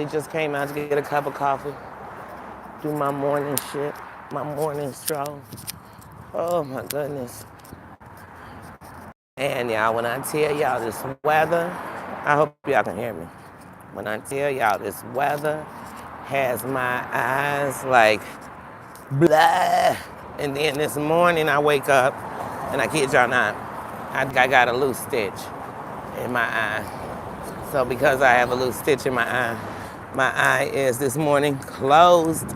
just came out to get a cup of coffee, do my morning shit, my morning stroll. Oh my goodness. And y'all, when I tell y'all this weather, I hope y'all can hear me. When I tell y'all this weather has my eyes like blah. And then this morning I wake up and I kid y'all not, I got a loose stitch in my eye. So because I have a loose stitch in my eye is this morning closed.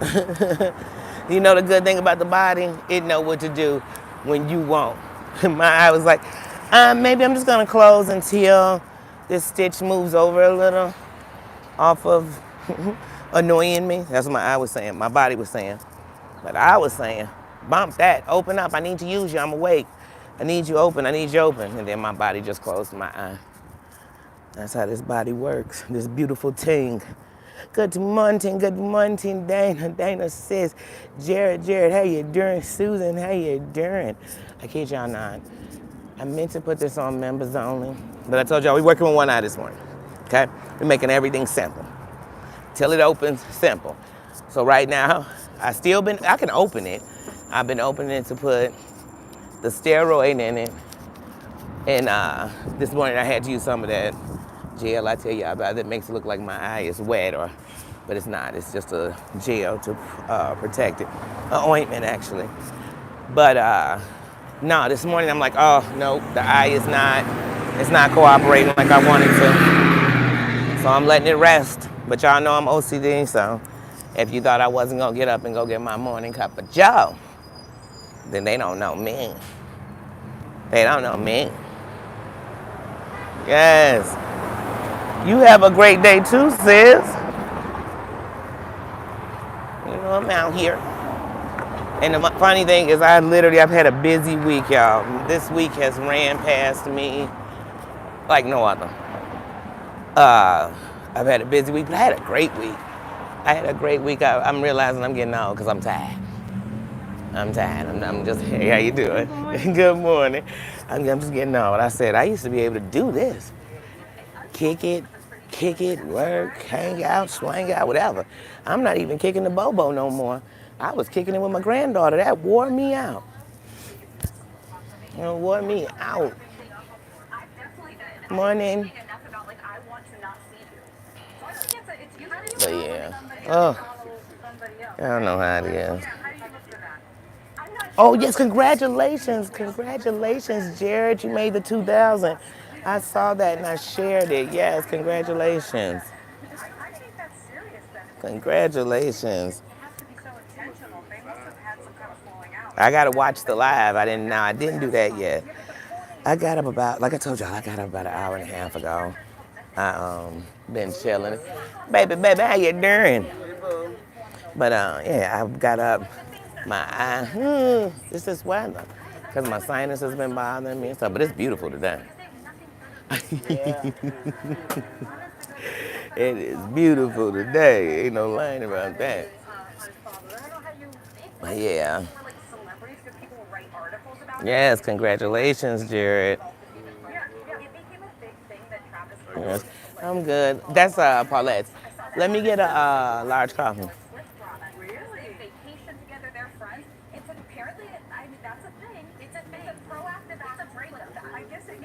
You know the good thing about the body? It know what to do when you won't. My eye was like, maybe I'm just gonna close until this stitch moves over a little off of annoying me. That's what my eye was saying, my body was saying. But I was saying, bump that, open up, I need to use you, I'm awake. I need you open, I need you open. And then my body just closed my eye. That's how this body works, this beautiful thing. Good morning, Dana. Dana says, Jared, how you doing? Susan, how you doing? I kid y'all not. I meant to put this on members only, but I told y'all we're working with one eye this morning, okay? We're making everything simple. Till it opens, simple. So right now, I can open it. I've been opening it to put the steroid in it. And this morning I had to use some of that gel I tell you about that makes it look like my eye is wet, but it's not. It's just a gel to protect it, an ointment actually. But no, this morning I'm like, oh no, the eye is not, it's not cooperating like I wanted to. So I'm letting it rest. But y'all know I'm OCD, so if you thought I wasn't gonna get up and go get my morning cup of joe, then they don't know me. They don't know me. Yes. You have a great day too, sis. You know, I'm out here. And the funny thing is I've had a busy week, y'all. This week has ran past me like no other. I've had a busy week, but I had a great week. I'm realizing I'm getting old because I'm tired. I'm tired. I'm just, hey, how you doing? Good morning. I'm just getting old. I said, I used to be able to do this. Kick it, work, hang out, swing out, whatever. I'm not even kicking the bobo no more. I was kicking it with my granddaughter. That wore me out. It wore me out. Morning. But yeah. Oh, I don't know how it is. Oh, yes, congratulations. Congratulations, Jared. You made the 2000. I saw that and I shared it. Yes, congratulations. Congratulations. I got to watch the live. I didn't do that yet. I got up about, like I told y'all, I got up about an hour and a half ago. I been chilling. Baby, how you doing? But yeah, I got up. My eye, it's this weather, because my sinus has been bothering me and stuff. But it's beautiful today. It is beautiful today. Ain't no lying about that. But yeah. Yes, congratulations, Jared. Yes, I'm good. That's Paulette's. Let me get a large coffee.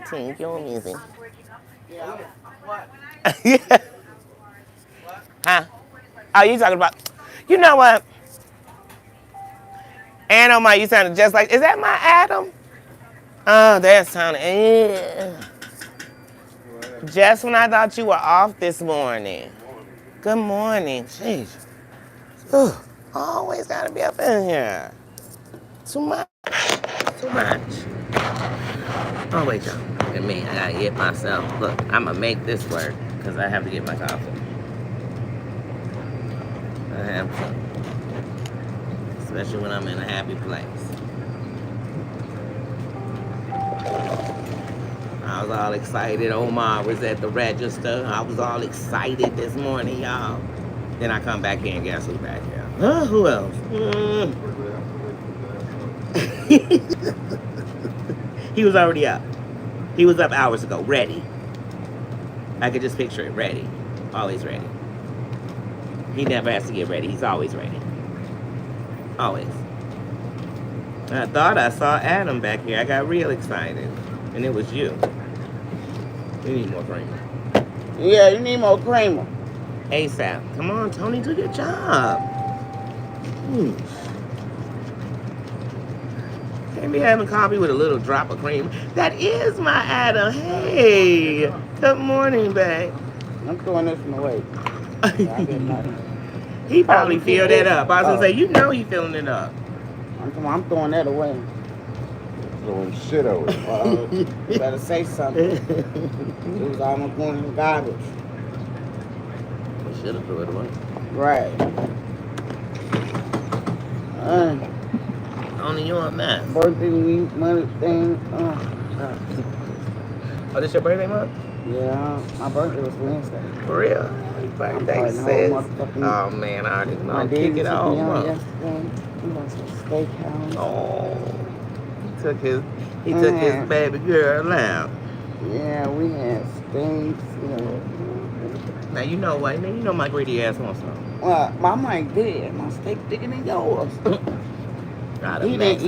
Tink, you're amazing. Yeah. Huh? Oh, you talking about? You know what? Adam, you sounded just like. Is that my Adam? Oh, that sounded. Just when I thought you were off this morning. Good morning. Jeez. Ugh, always gotta be up in here. Too much. Too much. Oh, wait, y'all. Look at me. I gotta get myself. Look, I'm gonna make this work because I have to get my coffee. I have to. Especially when I'm in a happy place. I was all excited. Omar was at the register. I was all excited this morning, y'all. Then I come back here and guess who's back here? Who else? He was already up. He was up hours ago, ready. I could just picture it, ready. Always ready. He never has to get ready. He's always ready. Always. I thought I saw Adam back here. I got real excited. And it was you. You need more creamer. Yeah, you need more creamer. ASAP. Come on, Tony, do your job. Can't be having coffee with a little drop of cream. That is my Adam. Hey. Good morning, babe. I'm throwing this in the way. He probably filled that up. I was going to say, you know he filling it up. I'm throwing that away. Throwing shit away. You better say something. It was almost going in the garbage. I should have threw it away. Right. Only you on that. Birthday week, money thing. Oh, this your birthday month? Yeah, my birthday was Wednesday. For real? Happy birthday, sis. Oh, man, I already know. My Kick it all month. Yesterday. We went to a steakhouse. Oh. He took his baby girl out. Yeah, we had steaks, Now, you know what? You know my greedy ass wants some. Well, my mic did. My steak bigger than yours. He ate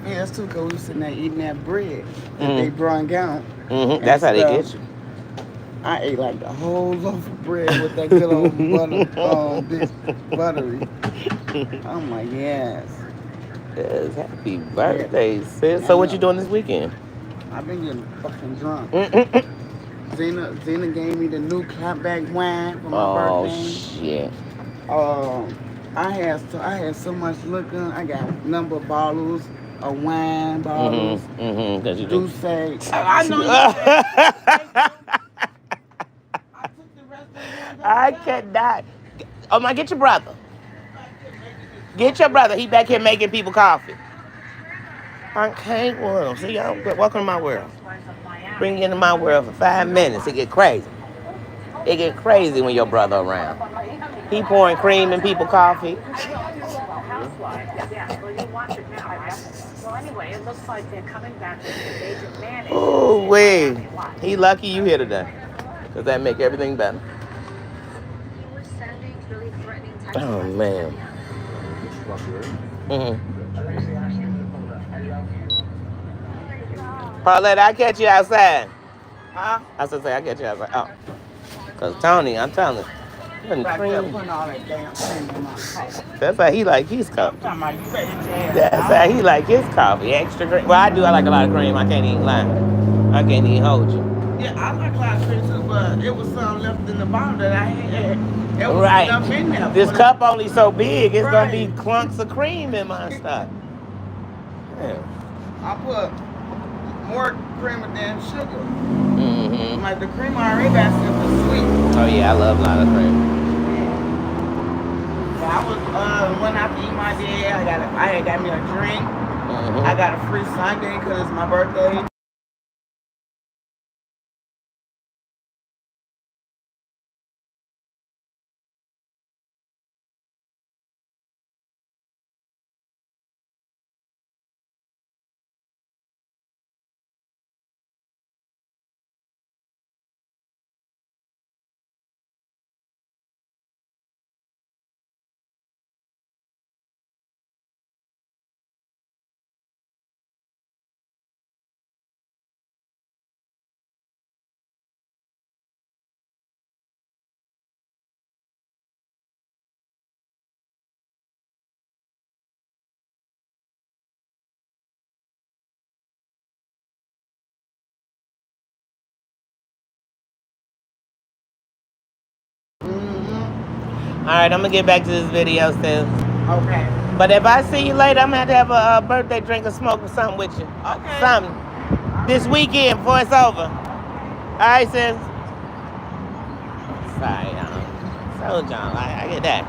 his too, because we was sitting there eating that bread that they brung out. That's how they get you. I ate like the whole loaf of bread with that good old buttery. I'm like, yes. Yes, happy birthday, sis. So what you doing this weekend? I've been getting fucking drunk. Zena gave me the new clapback wine for my birthday. Oh, shit. I had so much liquor. I got a number of bottles of wine, bottles. Douce. I know you said. I cannot. Oh my, get your brother. Get your brother. He back here making people coffee. I can't with him. See, welcome to my world. Bring you into my world for 5 minutes. It get crazy. It get crazy when your brother around. He pouring cream in people coffee. Oh, wait. He lucky you here today. Because that make everything better. Oh, man. Paulette, I'll catch you outside. Huh? I said, I'll catch you outside. Oh. Because Tony, I'm telling you. That's how he like his coffee. That's how he like his coffee. Extra cream. Well, I like a lot of cream. I can't even lie. I can't even hold you. Yeah, I like a lot of cream too, but it was some left in the bottle that I had. There was stuff in there. This cup only so big. It's going to be clunks of cream in my stuff. Yeah. I put more creamer than sugar. Like the cream I already got super sweet. Oh yeah, I love a lot of cream. So I was went out to eat my day. I had got me a drink. I got a free sundae because it's my birthday. All right, I'm going to get back to this video soon. Okay. But if I see you later, I'm going to have to have a birthday drink or smoke or something with you. Okay. Something. This weekend before it's over. All right, sis? Sorry, y'all. So, John, I get that.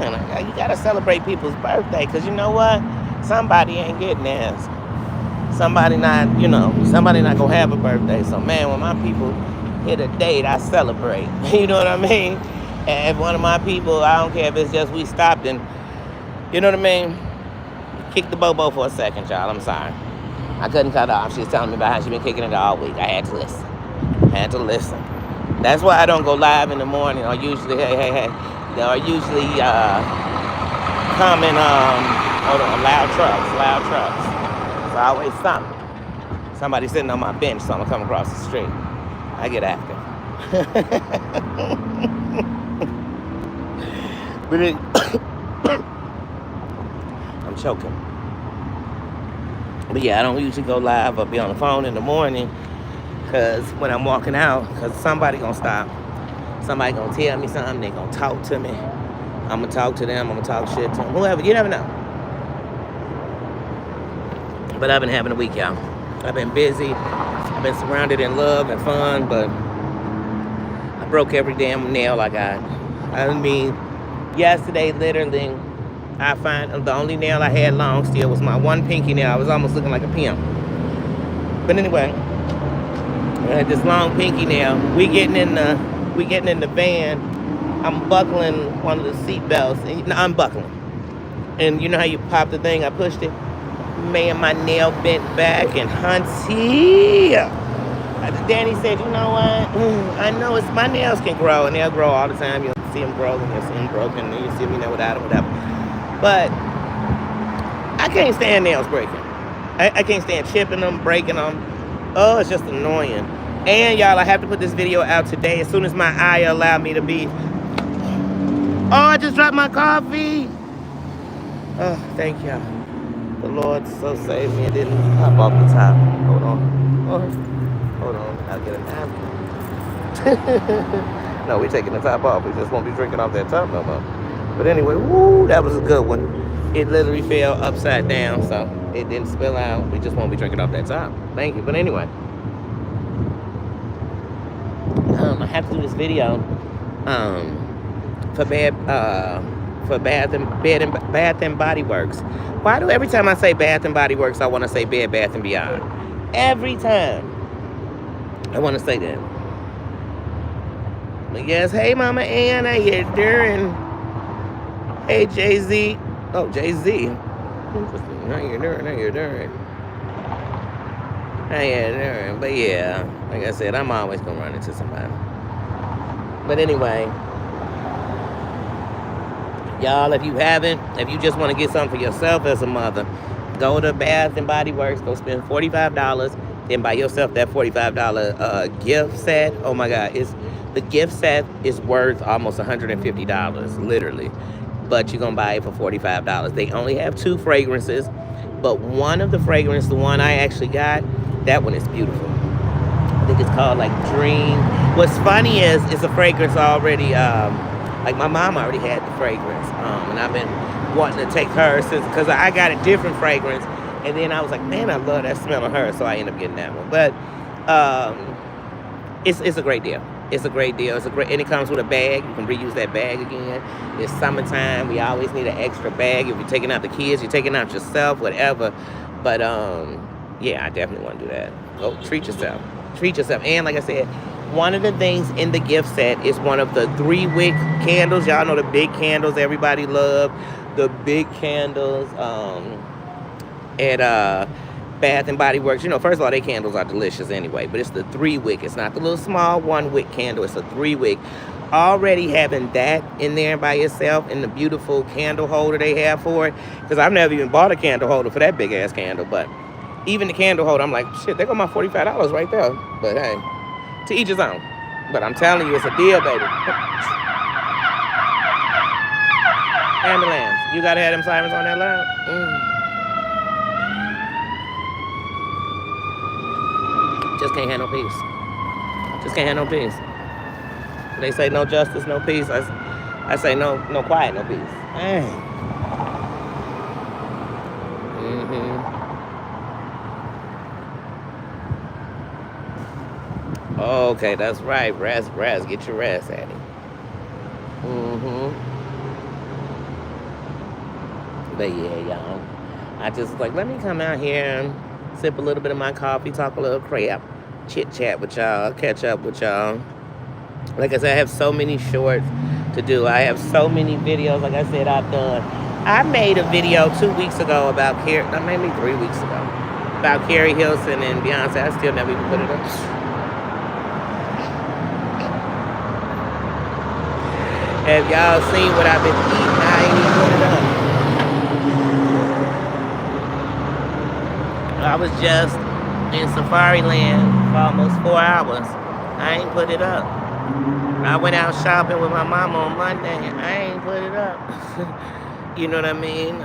Man, you got to celebrate people's birthday because you know what? Somebody ain't getting theirs. Somebody not going to have a birthday. So, man, when my people hit a date, I celebrate. You know what I mean? And if one of my people, I don't care if it's just we stopped and, you know what I mean? Kick the bobo for a second, y'all. I'm sorry. I couldn't cut off. She was telling me about how she been kicking it all week. I had to listen. That's why I don't go live in the morning or usually, hey. They usually come in hold on, loud trucks. It's always something. Somebody sitting on my bench, so I'm gonna come across the street. I get active. But I'm choking. But yeah, I don't usually go live. I'll be on the phone in the morning, because when I'm walking out, because somebody gonna stop. Somebody gonna tell me something. They gonna talk to me. I'm gonna talk to them. I'm gonna talk shit to them. Whoever, you never know. But I've been having a week, y'all. I've been busy. I've been surrounded in love and fun, but I broke every damn nail I got. I mean, yesterday, literally, I find the only nail I had long still was my one pinky nail. I was almost looking like a pimp. But anyway, I had this long pinky nail. We getting in the van. I'm buckling one of the seat belts, and unbuckling. And you know how you pop the thing? I pushed it. Man, my nail bent back, and hunty. Danie said, you know what? I know it's my nails can grow, and they'll grow all the time. You'll see them grow, and you'll see them broken, and you'll see them, without them, whatever. But I can't stand nails breaking. I can't stand chipping them, breaking them. Oh, it's just annoying. And y'all, I have to put this video out today as soon as my eye allowed me to be. Oh, I just dropped my coffee. Oh, thank y'all. The Lord so saved me. It didn't pop off the top. Hold on. Oh, hold on. I'll get a napkin. No, we're taking the top off. We just won't be drinking off that top no more. But anyway, woo, that was a good one. It literally fell upside down, so it didn't spill out. We just won't be drinking off that top. Thank you. But anyway, I have to do this video for Bath and Body Works. Why do every time I say Bath and Body Works, I want to say Bed Bath and Beyond? Every time I want to say that. But yes, hey Mama Ann, how you doing? Hey Jay-Z. Oh, Jay-Z. Interesting. How you doing? But yeah, like I said, I'm always gonna run into somebody. But anyway, y'all, if you just want to get something for yourself as a mother, go to Bath and Body Works, go spend $45, then buy yourself that $45 gift set. Oh my God, the gift set is worth almost $150, literally. But you're gonna buy it for $45. They only have 2 fragrances, but one of the fragrances, the one I actually got, that one is beautiful. I think it's called like Dream. What's funny is it's a fragrance already, like my mom already had the fragrance, and I've been wanting to take her since, because I got a different fragrance, and then I was like, man, I love that smell of her, so I ended up getting that one. But it's a great deal. It's a great deal. And it comes with a bag. You can reuse that bag again. It's summertime. We always need an extra bag. If you're taking out the kids, you're taking out yourself, whatever. But yeah, I definitely want to do that. Go treat yourself. Treat yourself. And like I said, one of the things in the gift set is one of the 3-wick candles. Y'all know the big candles everybody love. The big candles at Bath and Body Works. You know, first of all, their candles are delicious anyway, but it's the 3-wick. It's not the little small 1-wick candle. It's a 3-wick. Already having that in there by itself and the beautiful candle holder they have for it, because I've never even bought a candle holder for that big ass candle, but even the candle holder, I'm like, shit, there go my $45 right there. But hey, to each his own. But I'm telling you, it's a deal, baby. Ambulance. You gotta have them sirens on that line. Just can't have no peace. Just can't have no peace. They say no justice, no peace. I say no quiet, no peace. Dang. Okay, that's right. Rest. Get your rest, Annie. But yeah, y'all. I just like, let me come out here and sip a little bit of my coffee, talk a little crap, chit chat with y'all, catch up with y'all. Like I said, I have so many shorts to do. I have so many videos, like I said, I've done. I made a video 2 weeks ago about maybe 3 weeks ago, about Carrie Hilson and Beyonce. I still never even put it up. Have y'all seen what I've been eating? I ain't even put it up. I was just in Safari Land for almost 4 hours. I ain't put it up. I went out shopping with my mama on Monday. I ain't put it up. You know what I mean?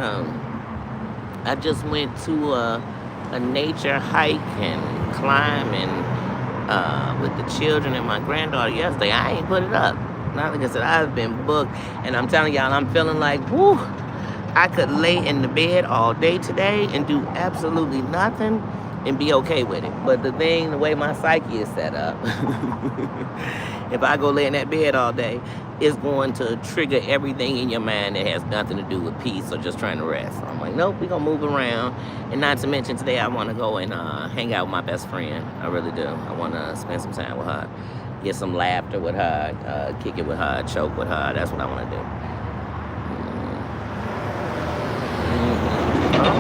I just went to a nature hike and climbing with the children and my granddaughter yesterday. I ain't put it up. Not like I said, I've been booked, and I'm telling y'all, I'm feeling like, whoo, I could lay in the bed all day today and do absolutely nothing and be okay with it. But the way my psyche is set up, if I go lay in that bed all day, it's going to trigger everything in your mind that has nothing to do with peace or just trying to rest. So I'm like, nope, we're going to move around. And not to mention today, I want to go and hang out with my best friend. I really do. I want to spend some time with her, get some laughter with her, kick it with her, choke with her. That's what I want to do. Oh,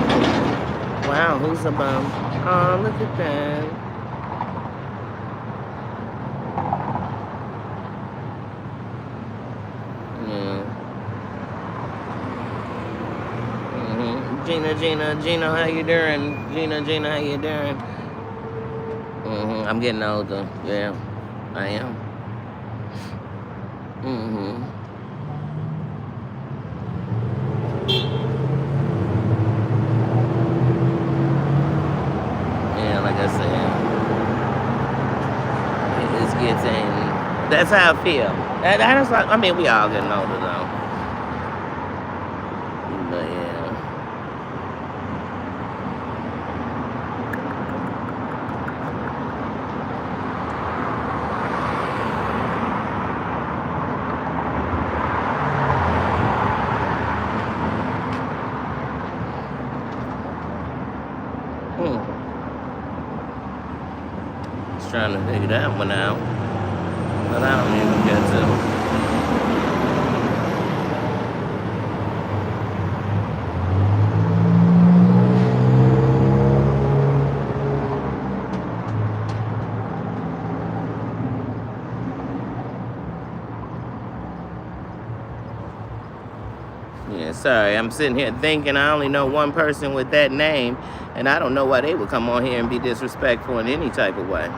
wow, who's a bum? Oh, look at that. Gina, how you doing? Gina, how you doing? I'm getting older. Yeah, I am. Yeah, like I said, it's getting. That's how I feel. That's like, I mean, we all getting older though. But yeah. Trying to figure that one out, but I don't even get to. Yeah, sorry, I'm sitting here thinking I only know one person with that name, and I don't know why they would come on here and be disrespectful in any type of way.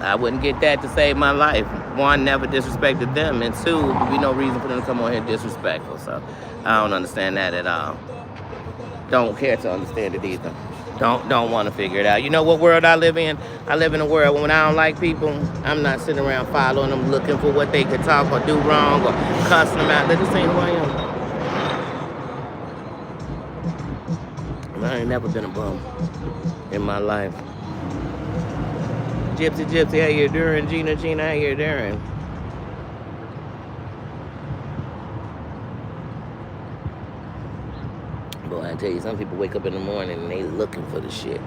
I wouldn't get that to save my life. One, never disrespected them, and two, there'd be no reason for them to come on here disrespectful. So I don't understand that at all. Don't care to understand it either. Don't want to figure it out. You know what world I live in? I live in a world when I don't like people, I'm not sitting around following them, looking for what they could talk or do wrong or cussing them out. They just ain't who I am. I ain't never been a bum in my life. Gypsy, how you doing? Gina, how you doing? Boy, I tell you, some people wake up in the morning and they looking for the shit.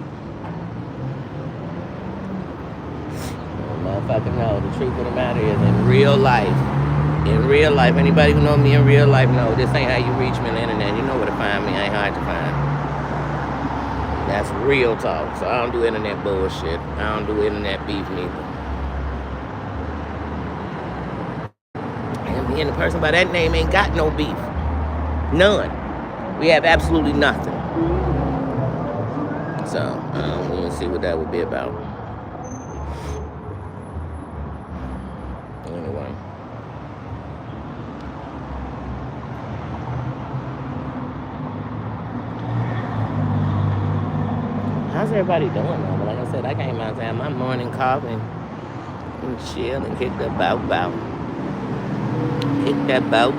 Motherfucker, no, the truth of the matter is in real life, anybody who know me in real life know this ain't how you reach me on the internet. You know where to find me. I ain't hard to find. That's real talk. So I don't do internet bullshit. I don't do internet beef neither. And me and the person by that name ain't got no beef. None. We have absolutely nothing. So we'll see what that would be about. Anyway. How's everybody doing though? But like I said, I came out to have my morning coffee and chill and kick that bow. Kick that bow.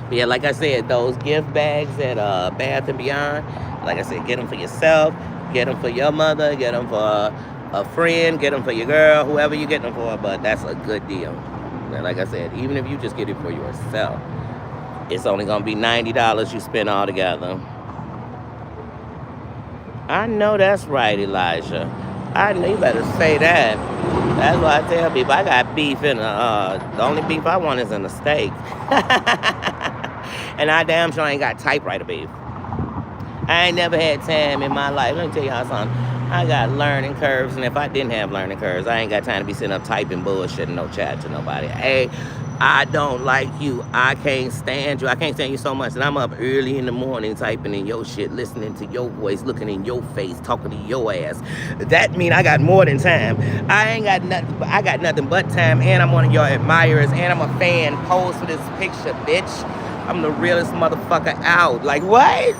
But yeah, like I said, those gift bags at Bath & Beyond, like I said, get them for yourself, get them for your mother, get them for a friend, get them for your girl, whoever you get them for, but that's a good deal. And like I said, even if you just get it for yourself, it's only going to be $90 you spend all together. I know that's right, Elijah. I know you better say that. That's why I tell people I got beef in the only beef I want is in a steak. And I damn sure ain't got typewriter beef. I ain't never had time in my life. Let me tell y'all something. I got learning curves, and if I didn't have learning curves, I ain't got time to be sitting up typing bullshit and no chat to nobody. Hey, I don't like you. I can't stand you. I can't stand you so much that I'm up early in the morning typing in your shit, listening to your voice, looking in your face, talking to your ass. That mean I got more than time. I ain't got nothing. I got nothing but time, and I'm one of your admirers, and I'm a fan. Pose for this picture, bitch. I'm the realest motherfucker out. Like what?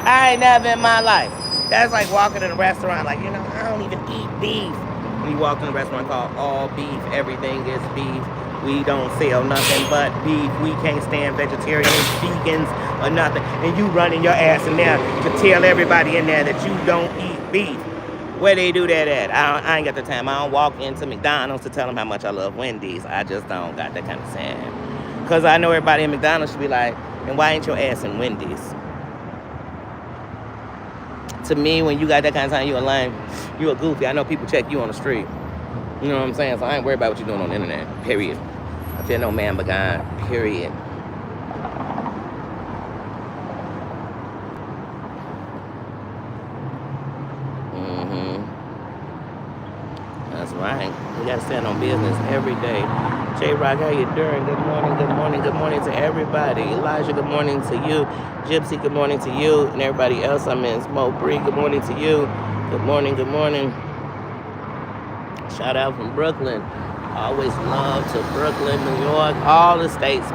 I ain't never in my life. That's like walking in a restaurant, like, I don't even eat beef. When you walk in a restaurant called All Beef, everything is beef. We don't sell nothing but beef. We can't stand vegetarians, vegans, or nothing. And you running your ass in there to tell everybody in there that you don't eat beef. Where they do that at? I ain't got the time. I don't walk into McDonald's to tell them how much I love Wendy's. I just don't got that kind of time. Because I know everybody in McDonald's should be like, and why ain't your ass in Wendy's? To me, when you got that kind of time, you a lame, you a goofy. I know people check you on the street. You know what I'm saying? So I ain't worried about what you're doing on the internet, period. I feel no man but God, period. That's right. We got to stand on business every day. J-Rock, how you doing? Good morning, good morning, good morning to everybody. Elijah, good morning to you. Gypsy, good morning to you. And everybody else, I'm in Smoke Bree, good morning to you. Good morning, good morning. Shout out from Brooklyn. Always love to Brooklyn, New York, all the states.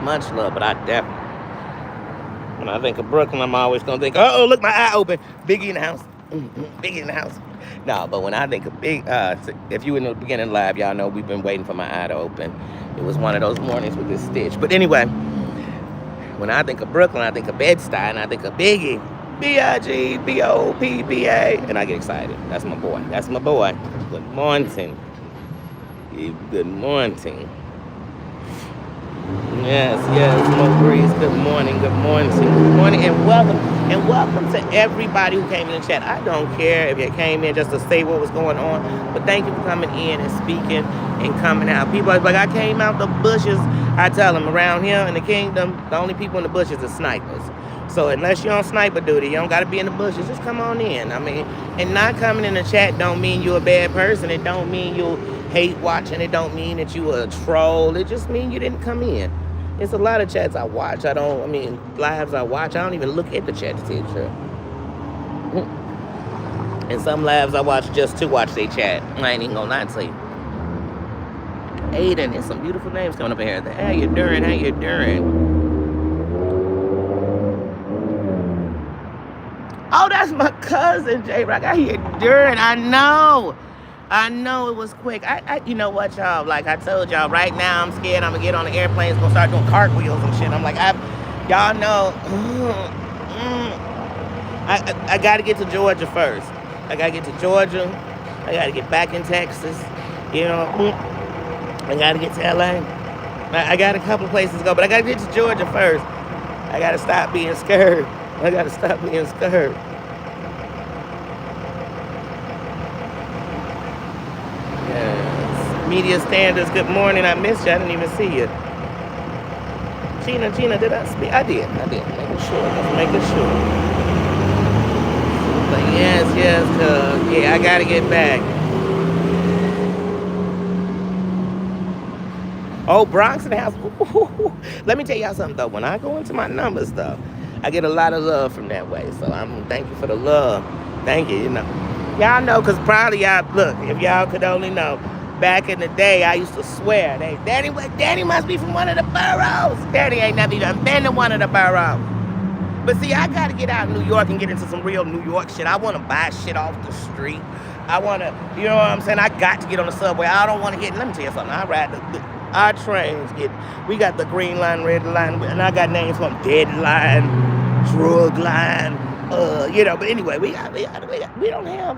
Much love, but I definitely, when I think of Brooklyn, I'm always going to think, oh, look, my eye open. Biggie in the house. Biggie in the house. No, but when I think of Big, if you were in the beginning live, y'all know we've been waiting for my eye to open. It was one of those mornings with this stitch. But anyway, when I think of Brooklyn, I think of Bed-Stuy, and I think of Biggie. B-I-G, B-O-P-B-A, and I get excited. That's my boy. That's my boy. Good morning. Good morning. Yes, Smoke Breeze. Good morning, and welcome to everybody who came in the chat. I don't care if you came in just to say what was going on, but thank you for coming in and speaking and coming out. People are like, I came out the bushes. I tell them around here in the kingdom, the only people in the bushes are snipers. So unless you're on sniper duty, you don't got to be in the bushes. Just come on in. I mean, and not coming in the chat don't mean you're a bad person. It don't mean you hate watching. It don't mean that you a troll. It just means you didn't come in. It's a lot of chats I watch. Lives I watch. I don't even look at the chat to tell you the truth. And some lives I watch just to watch their chat. I ain't even gonna lie to you. Aiden, there's some beautiful names coming up in here. How you doing? How you doing? Oh, that's my cousin, J-Rock. I hear during. I know it was quick. You know what, y'all? Like I told y'all, right now I'm scared. I'm gonna get on the airplane. It's gonna start doing cartwheels and shit. I'm like, y'all know. I gotta get to Georgia first. I gotta get to Georgia. I gotta get back in Texas. You know, I gotta get to LA. I got a couple of places to go, but I gotta get to Georgia first. I gotta stop being scared. I gotta stop being scared. Yes. Media standards, good morning. I missed you. I didn't even see you. Gina, did I speak? I did. Making sure. Just making sure. But yes, cuz. Yeah, I gotta get back. Oh, Bronx in the house. Ooh. Let me tell y'all something, though. When I go into my numbers, though, I get a lot of love from that way. So I'm thank you for the love. Thank you, Y'all know, because probably look, if y'all could only know, back in the day, I used to swear, Danie must be from one of the boroughs. Danie ain't never even been to one of the boroughs. But see, I got to get out of New York and get into some real New York shit. I want to buy shit off the street. I want to, you know what I'm saying? I got to get on the subway. I don't want to get, let me tell you something. Our trains we got the green line, red line, and I got names from Deadline, Drug Line, but anyway, we don't have,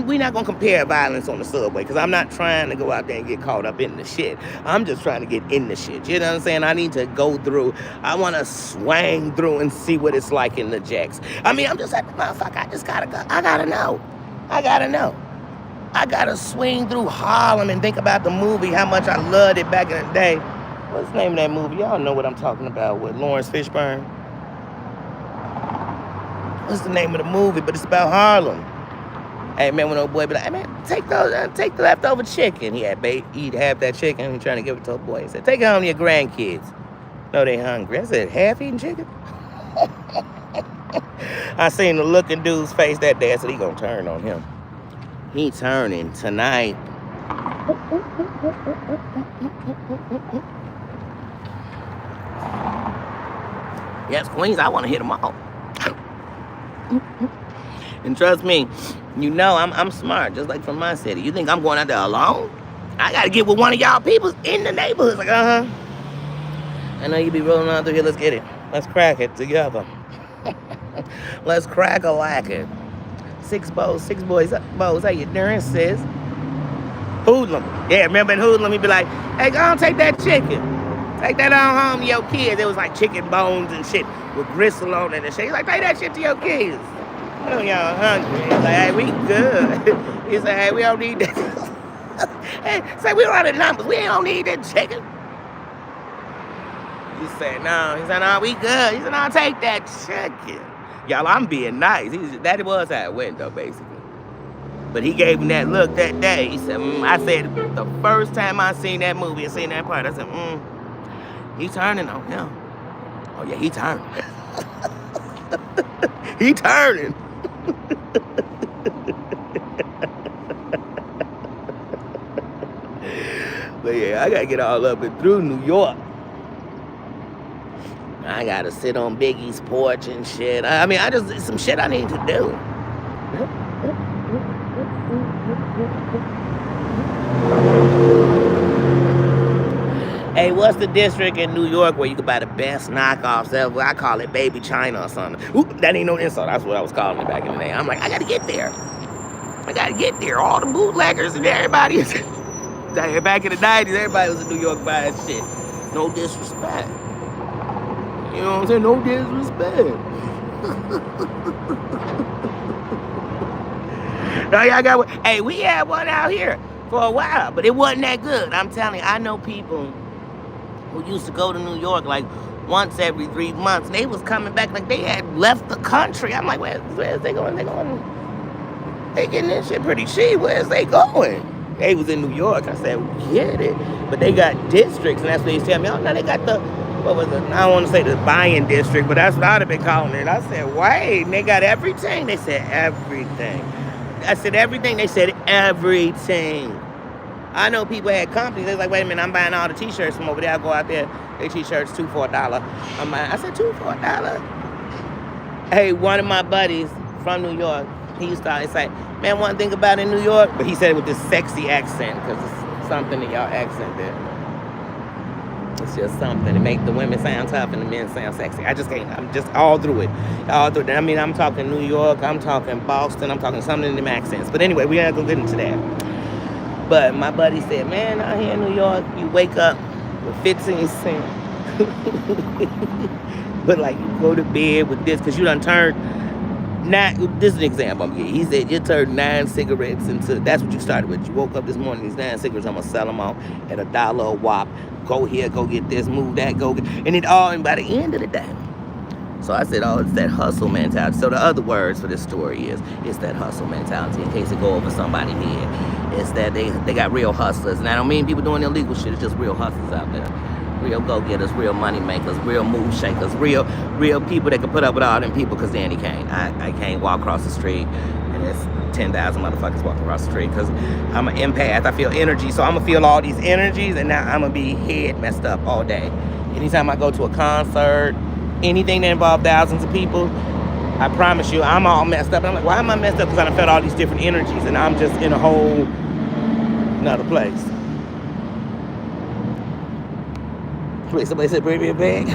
we're not going to compare violence on the subway, because I'm not trying to go out there and get caught up in the shit. I'm just trying to get in the shit. You know what I'm saying? I need to go through. I want to swang through and see what it's like in the jacks. I'm just like, motherfucker, I just got to go. I got to know. I got to swing through Harlem and think about the movie, how much I loved it back in the day. What's the name of that movie? Y'all know what I'm talking about with Lawrence Fishburne. what's the name of the movie? But it's about Harlem. Hey man, when old boy be like, hey man, take the leftover chicken. He'd have that chicken. He trying to give it to a boy. He said, take it home to your grandkids. No, they hungry. I said, half-eaten chicken? I seen the look in dude's face that day. I said, he gonna turn on him. He turning tonight. Yes, Queens, I want to hit them all. And trust me, you know I'm smart, just like from my city. You think I'm going out there alone? I got to get with one of y'all people in the neighborhood. Like, I know you be rolling on through here. Let's get it. Let's crack it together. Let's crack a lacquer. Six boys, How you doing, sis? Hoodlum. Yeah, remember in Hoodlum, he'd be like, hey, go on, take that chicken. Take that on home to your kids. It was like chicken bones and shit with gristle on it and shit. He's like, take that shit to your kids. I know y'all hungry. He's like, hey, we good. He said, hey, we don't need that. Hey, say, we don't have the numbers. We don't need that chicken. He said, no. He said, no, we good. He said, no, take that chicken. Y'all, I'm being nice. That was how it went, though, basically. But he gave him that look that day. He said, I said, the first time I seen that movie and seen that part, I said, he turning on him. Oh, yeah, he turning. He turning. But yeah, I gotta get all up and through New York. I gotta sit on Biggie's porch and shit. I mean, it's some shit I need to do. Hey, what's the district in New York where you can buy the best knockoffs ever? I call it Baby China or something. Ooh, that ain't no insult. That's what I was calling it back in the day. I'm like, I gotta get there. All the bootleggers and everybody. Back in the 90s, everybody was in New York buying shit. No disrespect. You know what I'm saying? No disrespect. Now y'all got one. Hey, we had one out here for a while, but it wasn't that good. I'm telling you, I know people who used to go to New York like once every 3 months, and they was coming back like they had left the country. I'm like, where's they going? They getting this shit pretty cheap. Where's they going? They was in New York. I said, we get it. But they got districts, and that's what they tell me. Oh, now they got the, what was it? I don't want to say the buying district, but that's what I'd have been calling it. I said, wait, and they got everything? They said everything. I said everything? They said everything. I know people had companies. They was like, wait a minute, I'm buying all the t-shirts from over there. I go out there, they t-shirts $2 for $1. I said, $2 for $1? Hey, one of my buddies from New York, he used to always say, man, one thing about in New York, but he said it with this sexy accent, because it's something in y'all accent there. It's just something to make the women sound tough and the men sound sexy. I just can't. I'm just all through it. I mean, I'm talking New York, I'm talking Boston, I'm talking something in them accents. But anyway, we're not going to get into that. But my buddy said, man, out here in New York, you wake up with 15 cents. But like, you go to bed with this, because you done turned, this is an example I'm giving. He said, you turned 9 cigarettes into, that's what you started with. You woke up this morning, these 9 cigarettes, I'm going to sell them off at $1 a whop. Go here, go get this, move that, go get, and it all, and by the end of the day. So I said, oh, it's that hustle mentality. So the other words for this story is, it's that hustle mentality, in case it go over somebody's head. It's that they got real hustlers. And I don't mean people doing illegal shit, it's just real hustlers out there. Real go-getters, real money makers, real move shakers, real people that can put up with all them people, because Danie can't. I can't walk across the street and there's 10,000 motherfuckers walking across the street, because I'm an empath. I feel energy, so I'm going to feel all these energies, and now I'm going to be head messed up all day. Anytime I go to a concert, anything that involves thousands of people, I promise you, I'm all messed up. And I'm like, why am I messed up? Because I done felt all these different energies, and I'm just in a whole another place. Wait, somebody said, bring me a bag.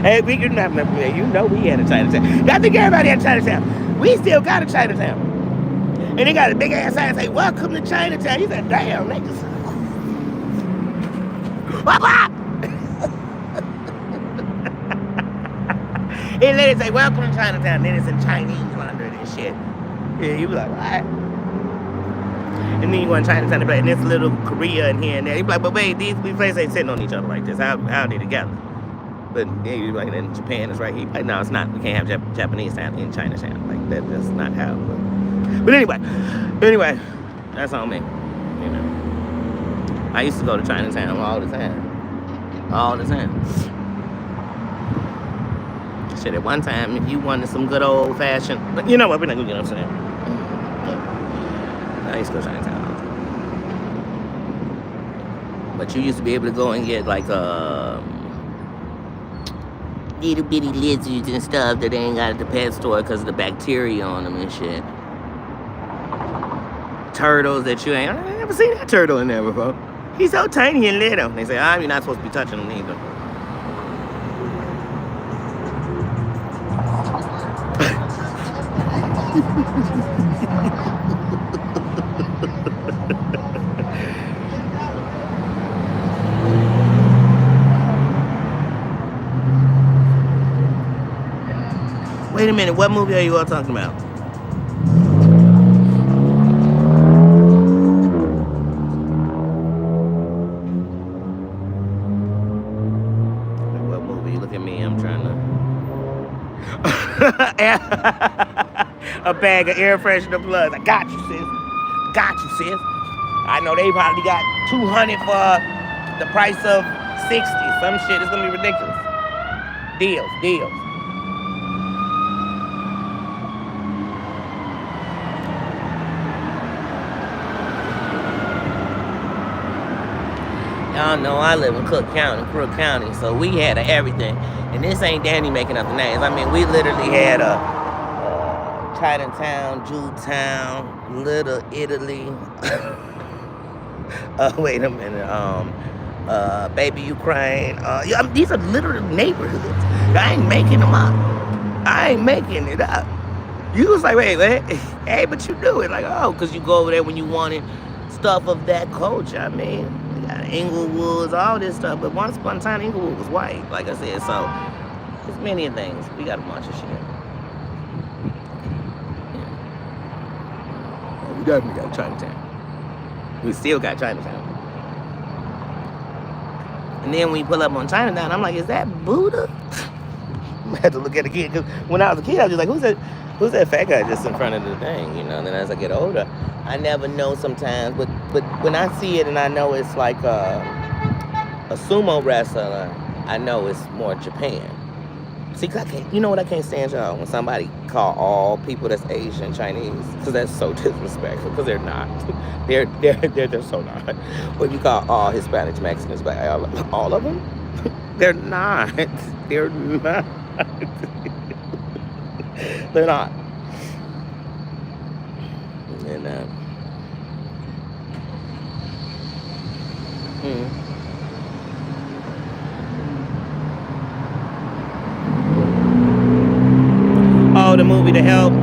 Hey, we can have nothing. You know we had a Chinatown. I think everybody had Chinatown. We still got a Chinatown. And they got a big ass sign say, welcome to Chinatown. You said, damn, niggas. Wop, wop. It literally say, welcome to Chinatown. Then it's in Chinese under it and shit. Yeah, you be like, what? And then you go in Chinatown and this little Korea in here and there. You be like, but wait, these places ain't sitting on each other like this. How are they together? But yeah, you're like, in Japan is right here. Like, no, it's not. We can't have Japanese town in Chinatown. Like that's not how. But anyway, that's on me. You know, I used to go to Chinatown all the time, all the time. Shit, at one time, if you wanted some good old fashioned, you know what? We're not gonna get what I'm saying. I used to go to Chinatown. But you used to be able to go and get like little bitty lizards and stuff that they ain't got at the pet store because of the bacteria on them and shit. Turtles that you ain't. I never seen that turtle in there before. He's so tiny and little. They say, you're not supposed to be touching them either. Wait a minute, what movie are you all talking about? What movie? Look at me, I'm trying to... A bag of air freshener plus. I got you, sis. Got you, sis. I know they probably got 200 for the price of 60. Some shit. It's gonna be ridiculous. Deals. Y'all know I live in Crook County, so we had everything. And this ain't Danie making up the names. I mean, we literally had a Chinatown, Jewtown, Little Italy. Wait a minute. Baby Ukraine. These are literal neighborhoods. I ain't making them up. I ain't making it up. You was like, wait, hey, but you do it. Like, because you go over there when you wanted stuff of that culture. I mean, we got Inglewoods, all this stuff. But once upon a time, Inglewood was white, like I said. So, there's many things. We got a bunch of shit. Yeah. We definitely got Chinatown. We still got Chinatown. And then when you pull up on Chinatown, I'm like, is that Buddha? I had to look at the kid. Because when I was a kid, I was just like, who's that fat guy just in front of the thing? You know, and then as I get older, I never know sometimes. But when I see it and I know it's like a sumo wrestler, I know it's more Japan. See, cause you know what I can't stand, y'all? When somebody call all people that's Asian Chinese, because that's so disrespectful. Because they're not. They're so not. When you call all Hispanics, Mexicans, but all of them, they're not. They're not. They're not. And oh, the movie To Help.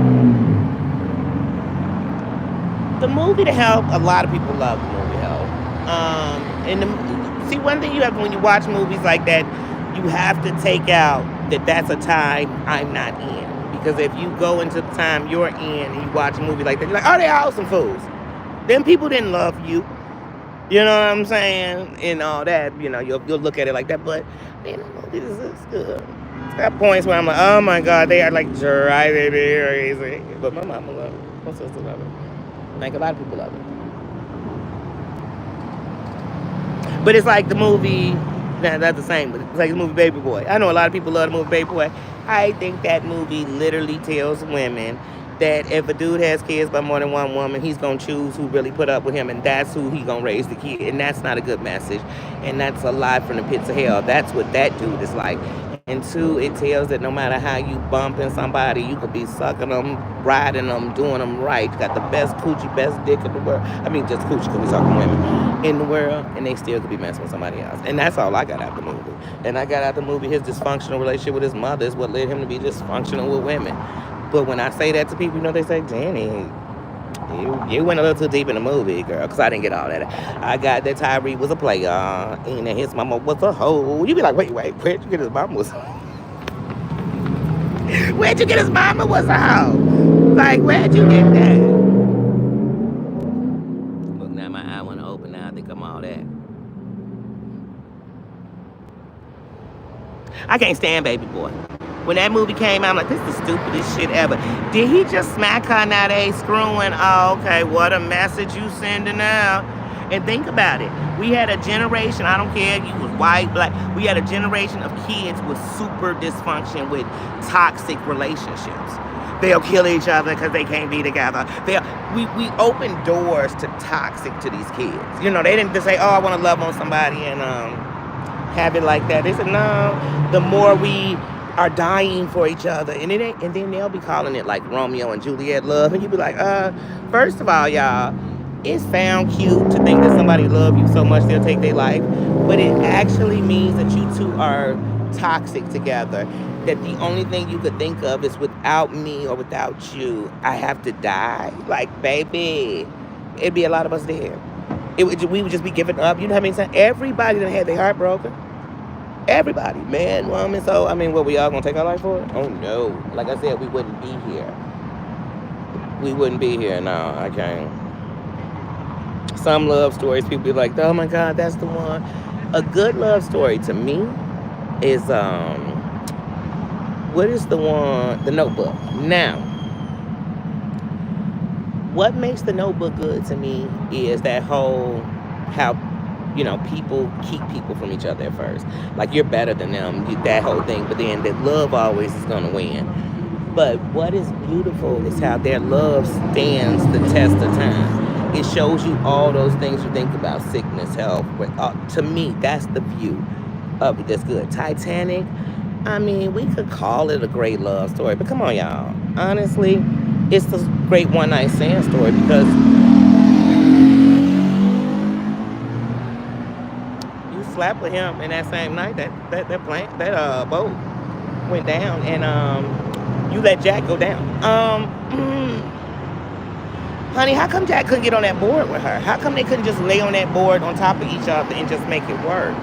The movie To Help. A lot of people love the movie Help. See, one thing you have when you watch movies like that, you have to take out that that's a time I'm not in. Because if you go into the time you're in and you watch a movie like that, you're like, oh, they all some fools. Then people didn't love you. You know what I'm saying? And all that, you know, you'll look at it like that. But, man, the movie is good. It's got points where I'm like, oh, my God, they are like driving me crazy. But my mama love it. My sister love it. Like, a lot of people love it. But it's like the movie... Nah, that's the same, but it's like the movie Baby Boy. I know a lot of people love the movie Baby Boy. I think that movie literally tells women that if a dude has kids by more than one woman, he's going to choose who really put up with him, and that's who he going to raise the kid. And that's not a good message. And that's a lie from the pits of hell. That's what that dude is like. And two, it tells that no matter how you bumping somebody, you could be sucking them, riding them, doing them right. You got the best coochie, best dick in the world. I mean, just coochie, because we talking women in the world, and they still could be messing with somebody else. And that's all I got out the movie. And I got out the movie, his dysfunctional relationship with his mother is what led him to be dysfunctional with women. But when I say that to people, you know, they say, Danie, you went a little too deep in the movie, girl, because I didn't get all that. I got that Tyree was a player, and that his mama was a hoe. You be like, wait, where'd you get his mama was a hoe? Where'd you get his mama was a hoe? Like, where'd you get that? Look, now my eye want to open now. I think I'm all that. I can't stand Baby Boy. When that movie came out, I'm like, this is the stupidest shit ever. Did he just smack her now they screwing? Oh, okay, what a message you sending out. And think about it. We had a generation, I don't care if you was white, black, we had a generation of kids with super dysfunction, with toxic relationships. They'll kill each other because they can't be together. We open doors to toxic to these kids. You know, they didn't just say, oh, I want to love on somebody and have it like that. They said, no, the more we are dying for each other. And it ain't, and then they'll be calling it like Romeo and Juliet love. And you be like, first of all, y'all, it sound cute to think that somebody love you so much they'll take their life. But it actually means that you two are toxic together. That the only thing you could think of is without me or without you, I have to die. Like, baby, it'd be a lot of us there. We would just be giving up. You know what I mean? Everybody that had their heart broken. Everybody, man, woman. So, I mean, what, we all gonna take our life for it? Oh, no. Like I said, we wouldn't be here. We wouldn't be here. No, I can't. Some love stories, people be like, oh my God, that's the one. A good love story to me is, what is the one? The Notebook. Now, what makes The Notebook good to me is that whole, how, you know, people keep people from each other at first. Like, you're better than them, that whole thing. But then that love always is going to win. But what is beautiful is how their love stands the test of time. It shows you all those things you think about, sickness, health. To me, that's the view of it that's good. Titanic, I mean, we could call it a great love story. But come on, y'all. Honestly, it's the great one-night stand story because slept with him in that same night that plane that boat went down and you let Jack go down. Honey, how come Jack couldn't get on that board with her? How come they couldn't just lay on that board on top of each other and just make it work?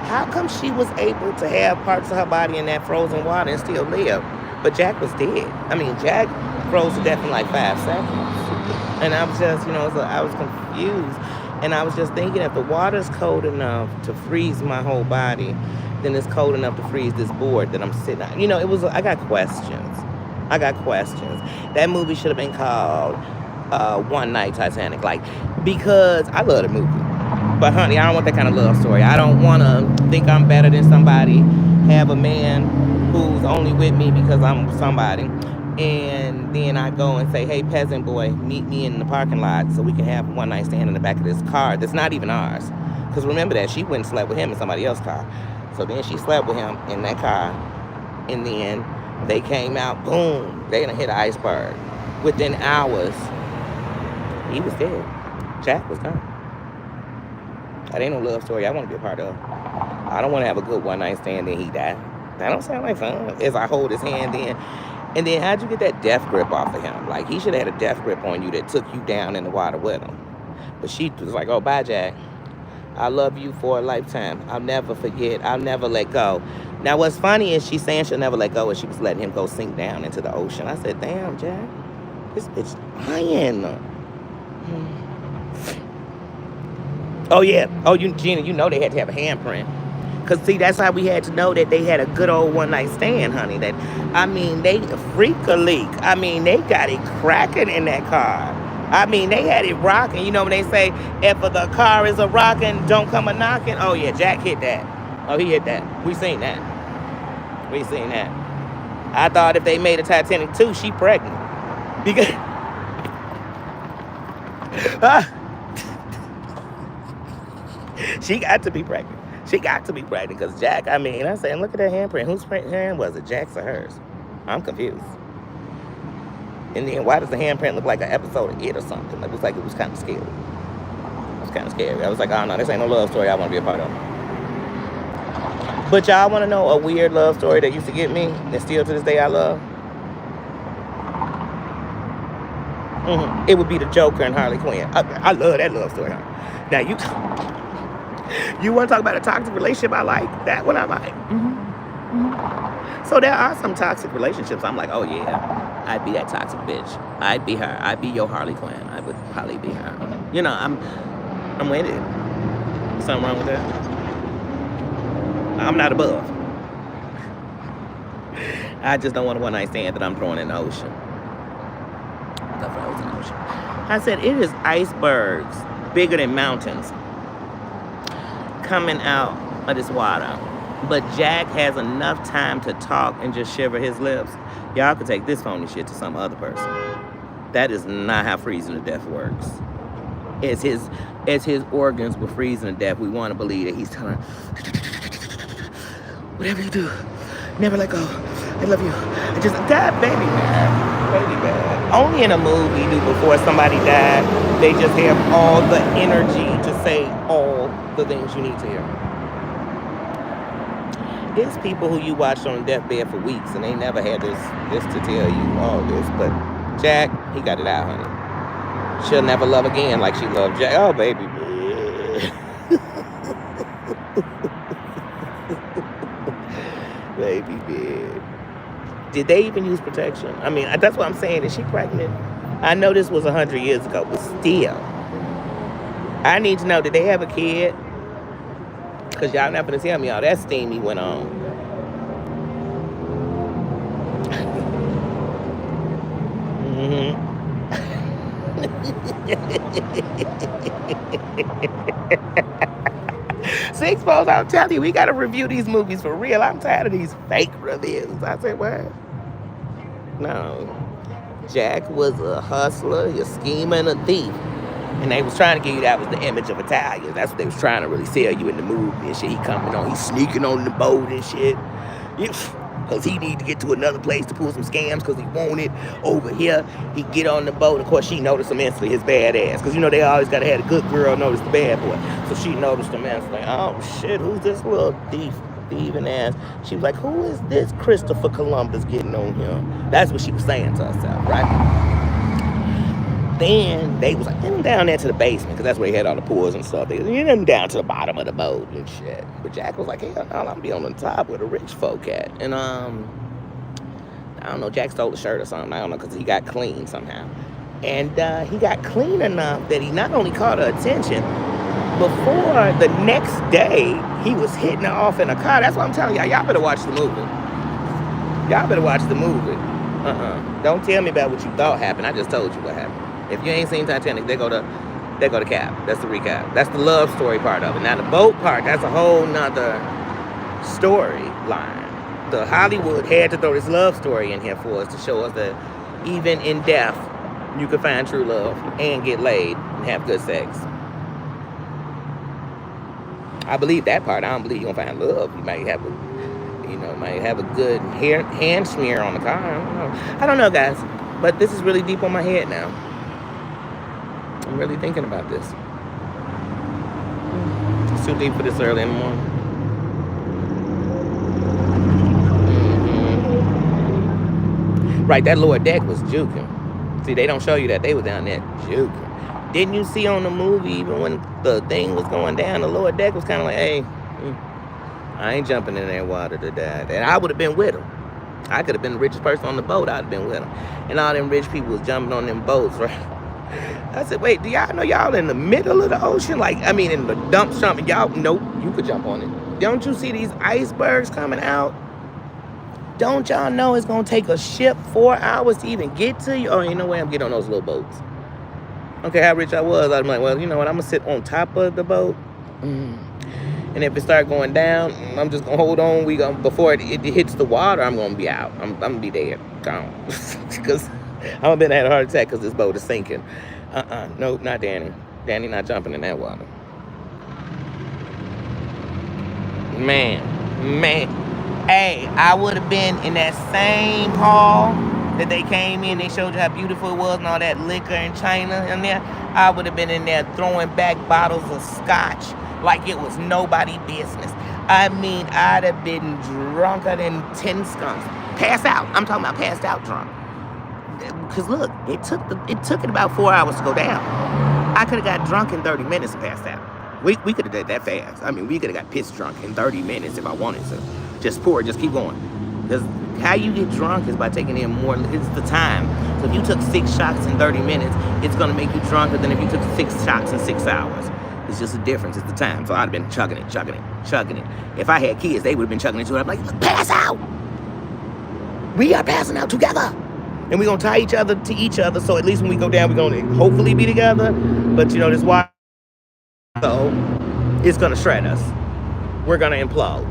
How come she was able to have parts of her body in that frozen water and still live, but Jack was dead? I mean, Jack froze to death in like 5 seconds, and I was just, I was confused. And I was just thinking, if the water's cold enough to freeze my whole body, then it's cold enough to freeze this board that I'm sitting on. I got questions. That movie should have been called One Night Titanic. Because I love the movie. But honey, I don't want that kind of love story. I don't want to think I'm better than somebody, have a man who's only with me because I'm somebody. And then I go and say, hey, peasant boy, meet me in the parking lot so we can have a one-night stand in the back of this car that's not even ours. Because remember that, she went and slept with him in somebody else's car. So then she slept with him in that car. And then they came out, boom, they done hit an iceberg. Within hours, he was dead. Jack was gone. That ain't no love story I want to be a part of. I don't want to have a good one-night stand and he died. That don't sound like fun. As I hold his hand then. And then how'd you get that death grip off of him? Like, he should have had a death grip on you that took you down in the water with him. But she was like, oh, bye, Jack. I love you for a lifetime. I'll never forget. I'll never let go. Now, what's funny is she's saying she'll never let go, and she was letting him go sink down into the ocean. I said, damn, Jack, this bitch lying. Oh, yeah. Oh, Gina, they had to have a handprint. Because, see, that's how we had to know that they had a good old one-night stand, honey. They freak a leak. They got it cracking in that car. They had it rocking. You know when they say, if the car is a rocking, don't come a knocking? Oh, yeah, Jack hit that. Oh, he hit that. We seen that. I thought if they made a Titanic 2, she pregnant. Because... she got to be pregnant. Because Jack, I'm saying, look at that handprint. Whose hand was it, Jack's or hers? I'm confused. And then why does the handprint look like an episode of It or something? It was like it was kind of scary. I was like, oh no, this ain't no love story I want to be a part of. But y'all want to know a weird love story that used to get me, and still to this day I love? It would be the Joker and Harley Quinn. I love that love story. Now you want to talk about a toxic relationship? I like that one. I like. So there are some toxic relationships. I'm like, oh yeah, I'd be that toxic bitch. I'd be her. I'd be your Harley Quinn. I would probably be her. I'm with it. Something wrong with that? I'm not above. I just don't want a one-night stand that I'm throwing in the ocean. The frozen ocean. I said, it is icebergs bigger than mountains coming out of this water. But Jack has enough time to talk and just shiver his lips. Y'all could take this phony shit to some other person. That is not how freezing to death works. As his organs were freezing to death, we want to believe that he's telling her, whatever you do, never let go. I love you. I just died, baby bad. Baby bad. Only in a movie do before somebody died, they just have all the energy to say all the things you need to hear. There's people who you watched on deathbed for weeks and they never had this to tell you all this. But Jack, he got it out, honey. She'll never love again like she loved Jack. Oh, baby. Baby bed. Did they even use protection? I mean, that's what I'm saying. Is she pregnant? I know this was 100 years ago, but still. I need to know, did they have a kid? Because y'all not going to tell me all that steamy went on. Six folks, I'm telling you, we got to review these movies for real. I'm tired of these fake reviews. I said, what? No. Jack was a hustler, a schemer, and a thief. And they was trying to give you that was the image of Italians. That's what they was trying to really sell you in the movie and shit. He coming on, he's sneaking on the boat and shit. Because he need to get to another place to pull some scams because he wanted over here. He get on the boat. Of course, she noticed him instantly, his bad ass. Because, you know, they always got to have a good girl notice the bad boy. So she noticed him instantly. Oh, shit, who's this little thieving ass? She was like, who is this Christopher Columbus getting on him? That's what she was saying to herself, right? Then they was like, get him down there to the basement, because that's where he had all the pools and stuff. They get him down to the bottom of the boat and shit. But Jack was like, hell no, I'm gonna be on the top where the rich folk at. And I don't know, Jack stole a shirt or something. I don't know, because he got clean somehow. And he got clean enough that he not only caught her attention, before the next day, he was hitting her off in a car. That's what I'm telling y'all. Y'all better watch the movie. Y'all better watch the movie. Don't tell me about what you thought happened. I just told you what happened. If you ain't seen Titanic, they go to Cap. That's the recap. That's the love story part of it. Now the boat part, that's a whole nother storyline. The Hollywood had to throw this love story in here for us to show us that even in death, you can find true love and get laid and have good sex. I believe that part. I don't believe you're gonna find love. You might have a good hand smear on the car. I don't know, guys. But this is really deep on my head now. I'm really thinking about this. It's too deep for this early in the morning. Right, that lower deck was juking. See, they don't show you that. They was down there juking. Didn't you see on the movie, even when the thing was going down, the lower deck was kind of like, hey, I ain't jumping in that water to die. And I would have been with them. I could have been the richest person on the boat. I'd have been with them. And all them rich people was jumping on them boats, right? I said, wait, do y'all know y'all in the middle of the ocean? Like, I mean, in the dump jumping. Y'all, nope, you could jump on it. Don't you see these icebergs coming out? Don't y'all know it's going to take a ship 4 hours to even get to you? Oh, you know what? I'm getting on those little boats. Okay, how rich I was, I'm like, well, you know what? I'm going to sit on top of the boat. And if it start going down, I'm just going to hold on. Before it hits the water, I'm going to be out. I'm going to be dead. Gone. Because I'm going to have a heart attack because this boat is sinking. Nope, not Danie. Danie not jumping in that water. Man. Hey, I would have been in that same hall that they came in. They showed you how beautiful it was and all that liquor and china in there. I would have been in there throwing back bottles of scotch like it was nobody business. I mean, I'd have been drunker than 10 skunks. Passed out. I'm talking about passed out drunk. Because look, it took it about 4 hours to go down. I could have got drunk in 30 minutes and passed out. We could have did that fast. I mean, we could have got pissed drunk in 30 minutes if I wanted to. Just pour, just keep going. Because how you get drunk is by taking in more. It's the time. So if you took 6 shots in 30 minutes, it's going to make you drunker than if you took 6 shots in 6 hours. It's just a difference. It's the time. So I'd have been chugging it. If I had kids, they would have been chugging it too. I'm like, pass out. we are passing out together. And we're going to tie each other to each other. So at least when we go down, we're going to hopefully be together. But, this water, so it's going to shred us. We're going to implode.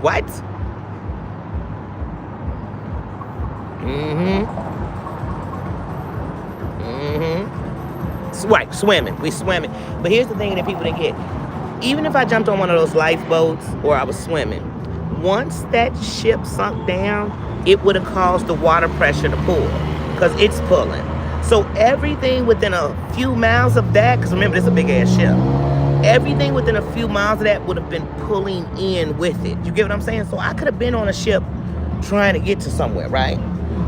What? Right, swimming. We swimming. But here's the thing that people didn't get. Even if I jumped on one of those lifeboats or I was swimming, once that ship sunk down, it would have caused the water pressure to pull because it's pulling. So everything within a few miles of that, because remember, this is a big ass ship. Everything within a few miles of that would have been pulling in with it. You get what I'm saying? So I could have been on a ship trying to get to somewhere, right?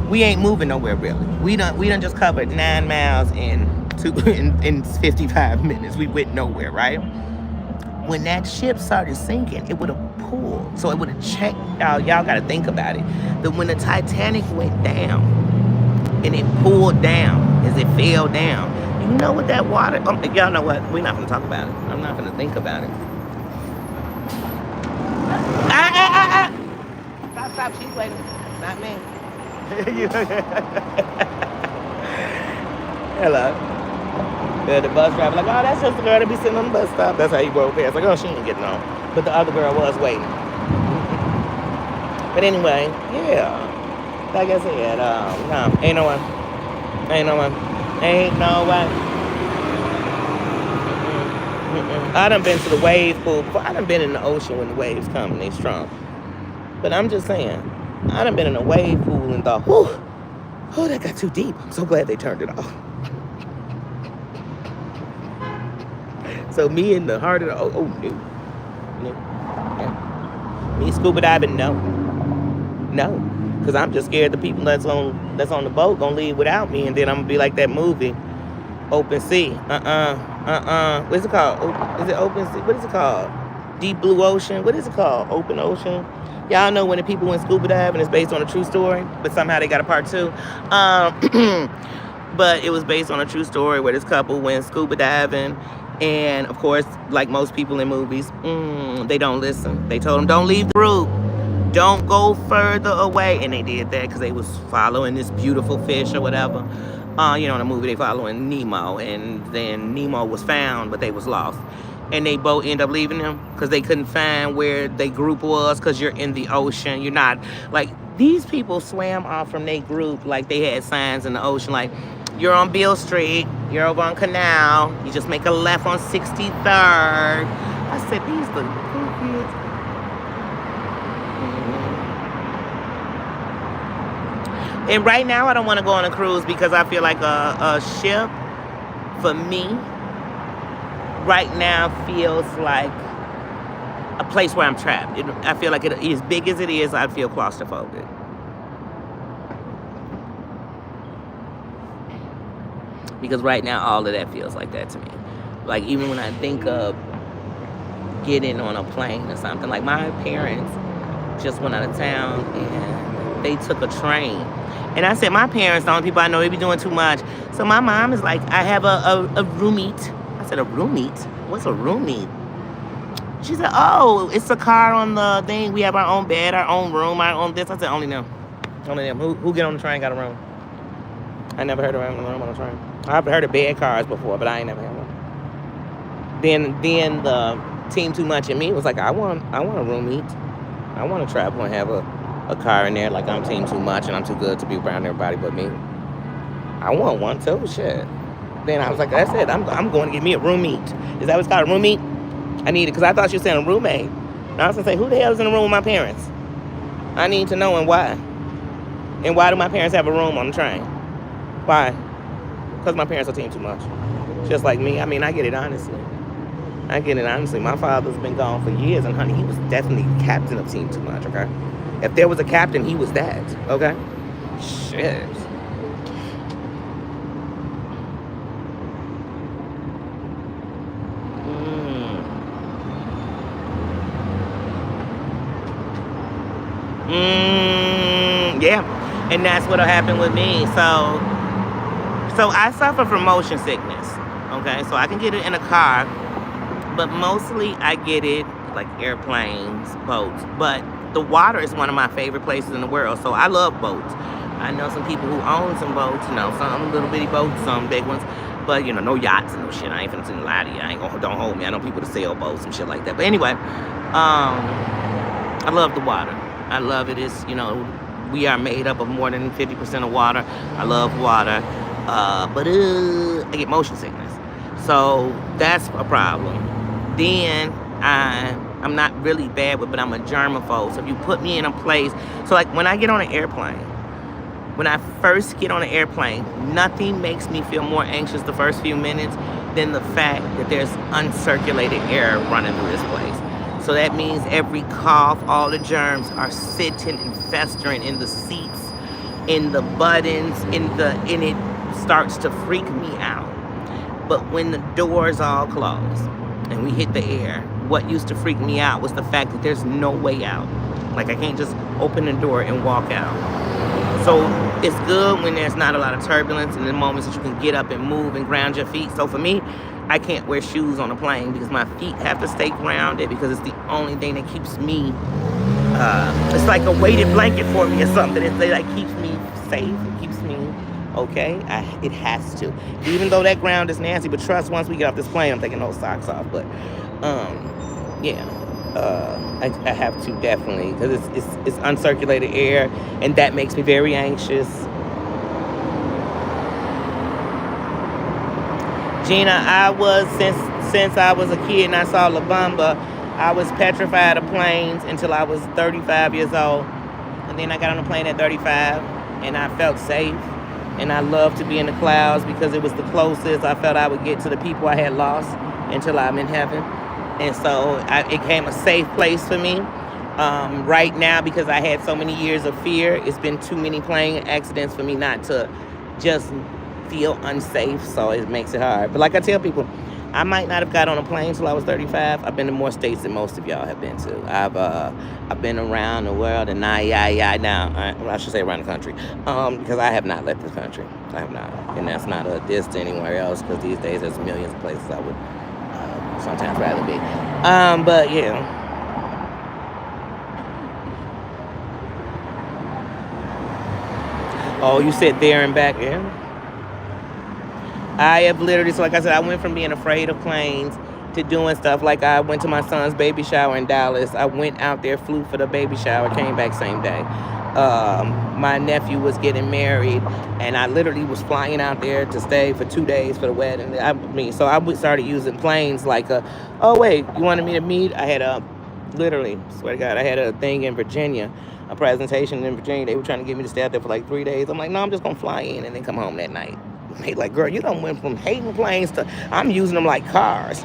We ain't moving nowhere really. We done just covered 9 miles in 55 minutes. We went nowhere, right? When that ship started sinking, it would have pulled. So it would have checked out. Y'all got to think about it. That when the Titanic went down and it pulled down as it fell down, you know what that water... y'all know what? We're not going to talk about it. I'm not going to think about it. Stop. She's waiting. Not me. Hello. The bus driver like, oh, that's just the girl that be sitting on the bus stop. That's how he drove past. Like, oh, she ain't getting on. But the other girl was waiting. But anyway, yeah. Like I said, no, ain't no one. I done been to the wave pool before. I done been in the ocean when the waves come and they strong. But I'm just saying, I done been in a wave pool and thought, whew, oh, that got too deep. I'm so glad they turned it off. So me in the heart of the no. Yeah. Me scuba diving, no, because I'm just scared the people that's on the boat gonna leave without me, and then I'm gonna be like that movie, Open Sea. What's it called? Is it Open Sea? What is it called? Deep Blue Ocean. What is it called? Open Ocean. Y'all know when the people went scuba diving, it's based on a true story, but somehow they got a part 2. But it was based on a true story where this couple went scuba diving. And, of course, like most people in movies, they don't listen. They told them, don't leave the group. Don't go further away. And they did that because they was following this beautiful fish or whatever. In the movie, they following Nemo. And then Nemo was found, but they was lost. And they both end up leaving them because they couldn't find where their group was because you're in the ocean. You're not, like, these people swam off from their group like they had signs in the ocean, like, you're on Beale Street, you're over on Canal, you just make a left on 63rd. I said, these the cool kids. And right now, I don't want to go on a cruise because I feel like a ship, for me, right now feels like a place where I'm trapped. I feel like as big as it is, I feel claustrophobic. Because right now, all of that feels like that to me. Like, even when I think of getting on a plane or something, like my parents just went out of town and they took a train. And I said, my parents, the only people I know, they be doing too much. So my mom is like, I have a roommate. I said, a roommate? What's a roommate? She said, oh, it's a car on the thing. We have our own bed, our own room, our own this. I said, only them. Only them. Who get on the train got a room? I never heard of a room on a train. I've heard of bed cars before, but I ain't never had one. Then the team Too Much in me was like, I want a roommate. I want to travel and have a car in there. Like, I'm Team Too Much and I'm too good to be around everybody but me. I want one too, shit. Then I was like, that's it. I'm going to get me a roommate. Is that what's called, a roommate? I need it because I thought she was saying a roommate. And I was going to say, who the hell is in the room with my parents? I need to know and why. And why do my parents have a room on the train? Why? Because my parents are Team Too Much. Just like me. I mean, I get it honestly. My father's been gone for years, and honey, he was definitely captain of Team Too Much, okay? If there was a captain, he was that, okay? Shit. Yeah. And that's what'll happen with me. So I suffer from motion sickness, okay? So I can get it in a car, but mostly I get it like airplanes, boats. But the water is one of my favorite places in the world. So I love boats. I know some people who own some boats, some little bitty boats, some big ones. But, no yachts and no shit. I ain't finna lie to you. Don't hold me. I know people to sail boats and shit like that. But anyway, I love the water. I love it. It's, we are made up of more than 50% of water. I love water. But I get motion sickness. So that's a problem. Then I'm not really bad with, but I'm a germaphobe. So if you put me in a place, so like when I get on an airplane, when I first get on an airplane, nothing makes me feel more anxious the first few minutes than the fact that there's uncirculated air running through this place. So that means every cough, all the germs are sitting and festering in the seats, in the buttons, and it starts to freak me out. But when the doors all close and we hit the air, what used to freak me out was the fact that there's no way out. Like I can't just open the door and walk out. So it's good when there's not a lot of turbulence and the moments that you can get up and move and ground your feet. So for me, I can't wear shoes on a plane because my feet have to stay grounded because it's the only thing that keeps me, it's like a weighted blanket for me or something. It like keeps me safe. It keeps me okay. It has to. Even though that ground is nasty, but trust, once we get off this plane, I'm taking those socks off. But yeah. I have to definitely, because it's uncirculated air, and that makes me very anxious. Gina, I was, since I was a kid and I saw La Bamba, I was petrified of planes until I was 35 years old. And then I got on a plane at 35 and I felt safe. And I loved to be in the clouds because it was the closest I felt I would get to the people I had lost until I'm in heaven. And so it became a safe place for me. Right now, because I had so many years of fear, it's been too many plane accidents for me not to just feel unsafe, so it makes it hard. But like I tell people, I might not have got on a plane until I was 35. I've been to more states than most of y'all have been to. I've been around the world, and I should say around the country, because I have not left this country. I have not, and that's not a diss to anywhere else, because these days there's millions of places I would sometimes rather be. But yeah. Oh, you said there and back, yeah. I have literally, so like I said, I went from being afraid of planes to doing stuff. Like I went to my son's baby shower in Dallas. I went out there, flew for the baby shower, came back same day. My nephew was getting married, and I literally was flying out there to stay for 2 days for the wedding. So I started using planes like, oh wait, you wanted me to meet? I had literally, swear to God, I had a thing in Virginia, a presentation in Virginia. They were trying to get me to stay out there for like 3 days. I'm like, no, I'm just gonna fly in and then come home that night. They like, girl, you done went from hating planes to I'm using them like cars.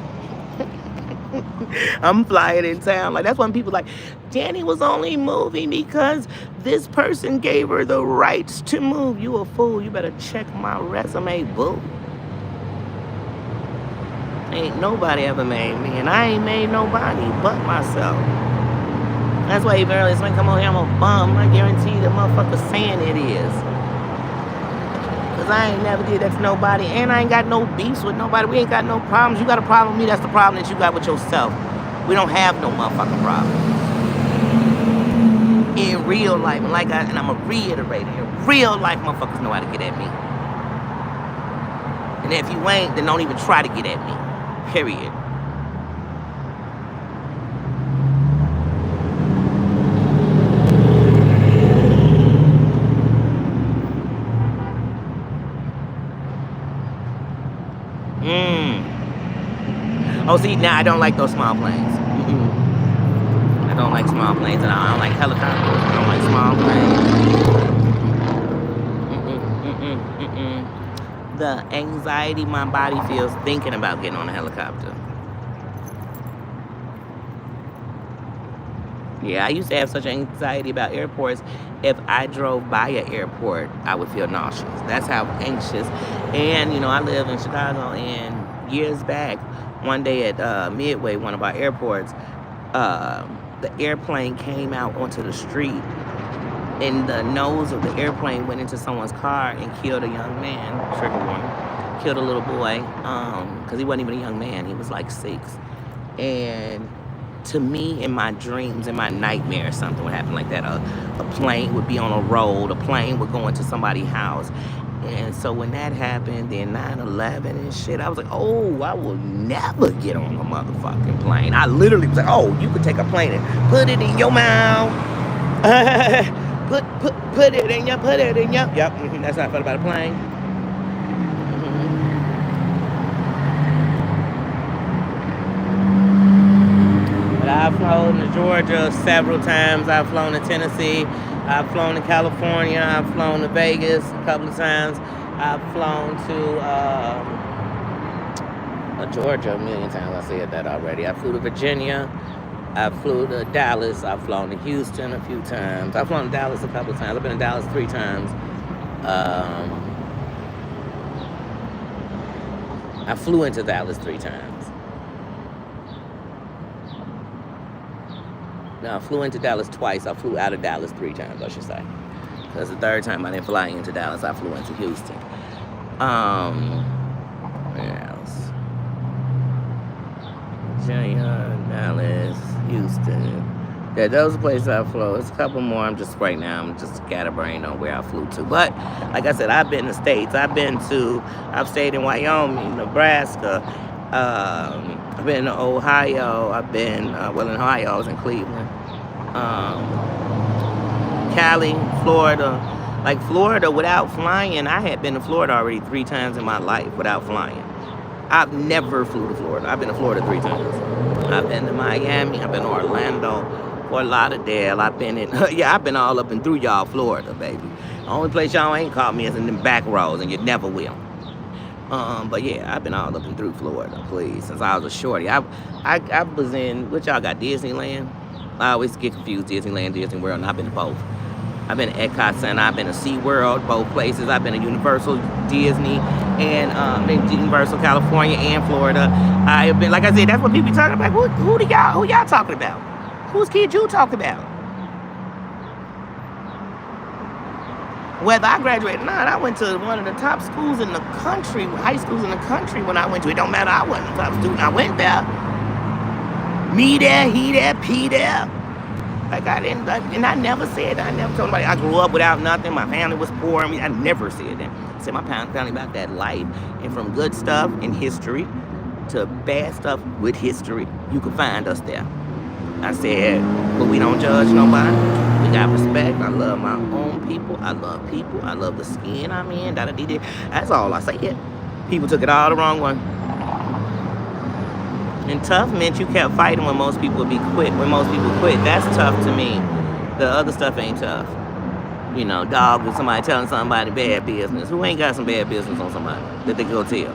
I'm flying in town. Like, that's when people like, Danie was only moving because this person gave her the rights to move. You a fool. You better check my resume, boo. Ain't nobody ever made me, and I ain't made nobody but myself. That's why even earlier, somebody come on here, I'm a bum. I guarantee the motherfucker saying it is. Because I ain't never did that to nobody, and I ain't got no beefs with nobody. We ain't got no problems. You got a problem with me, that's the problem that you got with yourself. We don't have no motherfucking problem. In real life, and I'm going to reiterate it, in real life, motherfuckers know how to get at me. And if you ain't, then don't even try to get at me. Period. Oh, see, now I don't like those small planes. I don't like small planes, and I don't like helicopters. I don't like small planes. The anxiety my body feels thinking about getting on a helicopter. Yeah, I used to have such anxiety about airports. If I drove by an airport, I would feel nauseous. That's how anxious. And, I live in Chicago, and years back, one day at Midway, one of our airports, the airplane came out onto the street, and the nose of the airplane went into someone's car and killed a young man, trigger warning, killed a little boy, because he wasn't even a young man, he was like 6. And to me, in my dreams, in my nightmares, something would happen like that. A plane would be on a road. A plane would go into somebody's house. And so when that happened, then 9/11 and shit, I was like, oh, I will never get on a motherfucking plane. I literally was like, oh, you could take a plane and put it in your mouth. put it in your, Yep, that's how I felt about a plane. But I've flown to Georgia several times. I've flown to Tennessee. I've flown to California. I've flown to Vegas a couple of times. I've flown to Georgia a million times. I said that already. I flew to Virginia. I flew to Dallas. I've flown to Houston a few times. I've flown to Dallas a couple of times. I've been to Dallas 3 times. I flew into Dallas 3 times. No, I flew into Dallas twice. I flew out of Dallas 3 times, I should say. Because the 3rd time I didn't fly into Dallas, I flew into Houston. Where else? Virginia, Dallas, Houston. Yeah, those are places I flew. There's a couple more. I'm just right now. I'm just scatterbrained on where I flew to. But like I said, I've been to states. I've stayed in Wyoming, Nebraska. I've been to Ohio. I've been in Ohio. I was in Cleveland. Cali, Florida. Like Florida, without flying, I had been to Florida already 3 times in my life without flying. I've never flew to Florida. I've been to Florida 3 times. I've been to Miami. I've been to Orlando, Fort Lauderdale. I've been I've been all up and through y'all Florida, baby. The only place y'all ain't caught me is in them back roads, and you never will. But yeah, I've been all up and through Florida, please, since I was a shorty. I was in, what y'all got, Disneyland? I always get confused, Disneyland, Disney World, and I've been to both. I've been to Epcot Center, I've been to SeaWorld, both places. I've been to Universal, Disney, and Universal, California, and Florida. I have been, like I said, that's what people be talking about. Who y'all talking about? Whose kid you talking about? Whether I graduated or not, I went to one of the top schools in the country, high schools in the country when I went to. It don't matter, I wasn't a top student. I went there. Me there, he there, P there. Like and I never said that. I never told anybody I grew up without nothing. My family was poor. I never said that. I said my family about that life. And from good stuff in history to bad stuff with history, you can find us there. I said, but we don't judge nobody. We got respect. I love my own people. I love people. I love the skin I'm in. That's all I say. People took it all the wrong way. And tough meant you kept fighting when most people quit. When most people quit, that's tough to me. The other stuff ain't tough. You know, dog with somebody telling somebody bad business. Who ain't got some bad business on somebody that they go tell?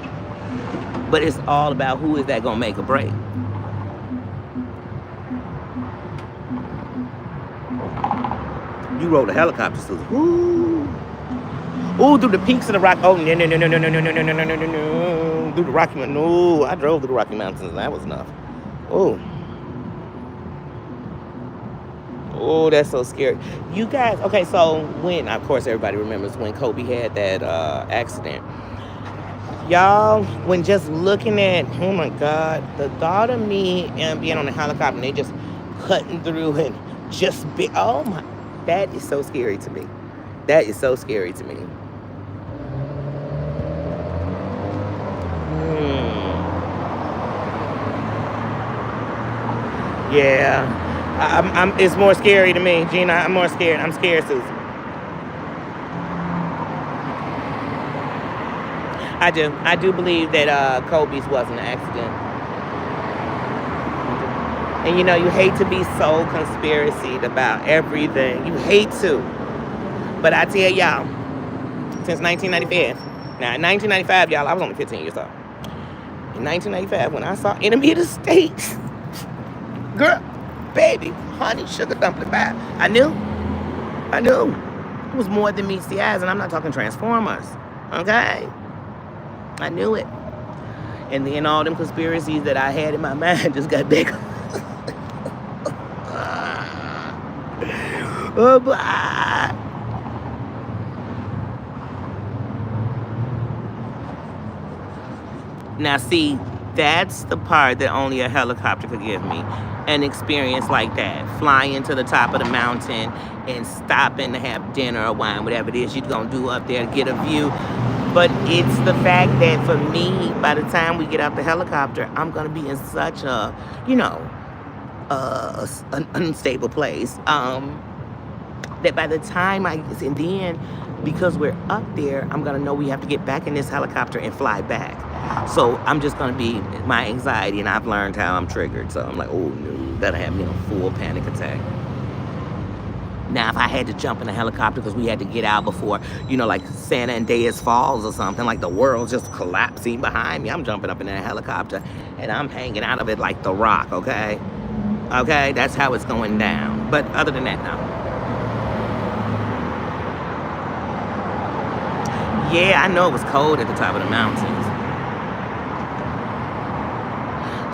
But it's all about who is that gonna make or break. You rode a helicopter, Susan. Ooh, through the peaks of the rock. Oh, no. Through the Rocky Mountains. No, I drove through the Rocky Mountains, and that was enough. Oh, that's so scary. You guys, okay, so when, of course, everybody remembers when Kobe had that accident. Y'all, when just looking at, oh my God, the thought of me and being on the helicopter and they just cutting through and just oh my, that is so scary to me. That is so scary to me. Yeah, it's more scary to me, Gina. I'm more scared. I'm scared, Susan. I do believe that Kobe's was an accident. And you know, you hate to be so conspiracy about everything. You hate to. But I tell y'all, since 1995, now in 1995, y'all, I was only 15 years old. In 1995, when I saw Enemy of the State, girl, baby, honey, sugar dumpling pie, I knew. It was more than meets the eyes, and I'm not talking Transformers, okay? I knew it. And then all them conspiracies that I had in my mind just got bigger. Oh, boy. Now, see, That's the part that only a helicopter could give me. An experience like that. Flying to the top of the mountain and stopping to have dinner or wine, whatever it is you're going to do up there to get a view. But it's the fact that for me, by the time we get out the helicopter, I'm going to be in such a, an unstable place. That by the time and then because we're up there, I'm gonna know we have to get back in this helicopter and fly back. So I'm just gonna be my anxiety, and I've learned how I'm triggered. So I'm like, oh no, that'll have me in a full panic attack. Now, if I had to jump in a helicopter because we had to get out before, like San Andreas Falls or something, like the world's just collapsing behind me, I'm jumping up in that helicopter and I'm hanging out of it like The Rock, okay? Okay, that's how it's going down. But other than that, no. Yeah, I know it was cold at the top of the mountains.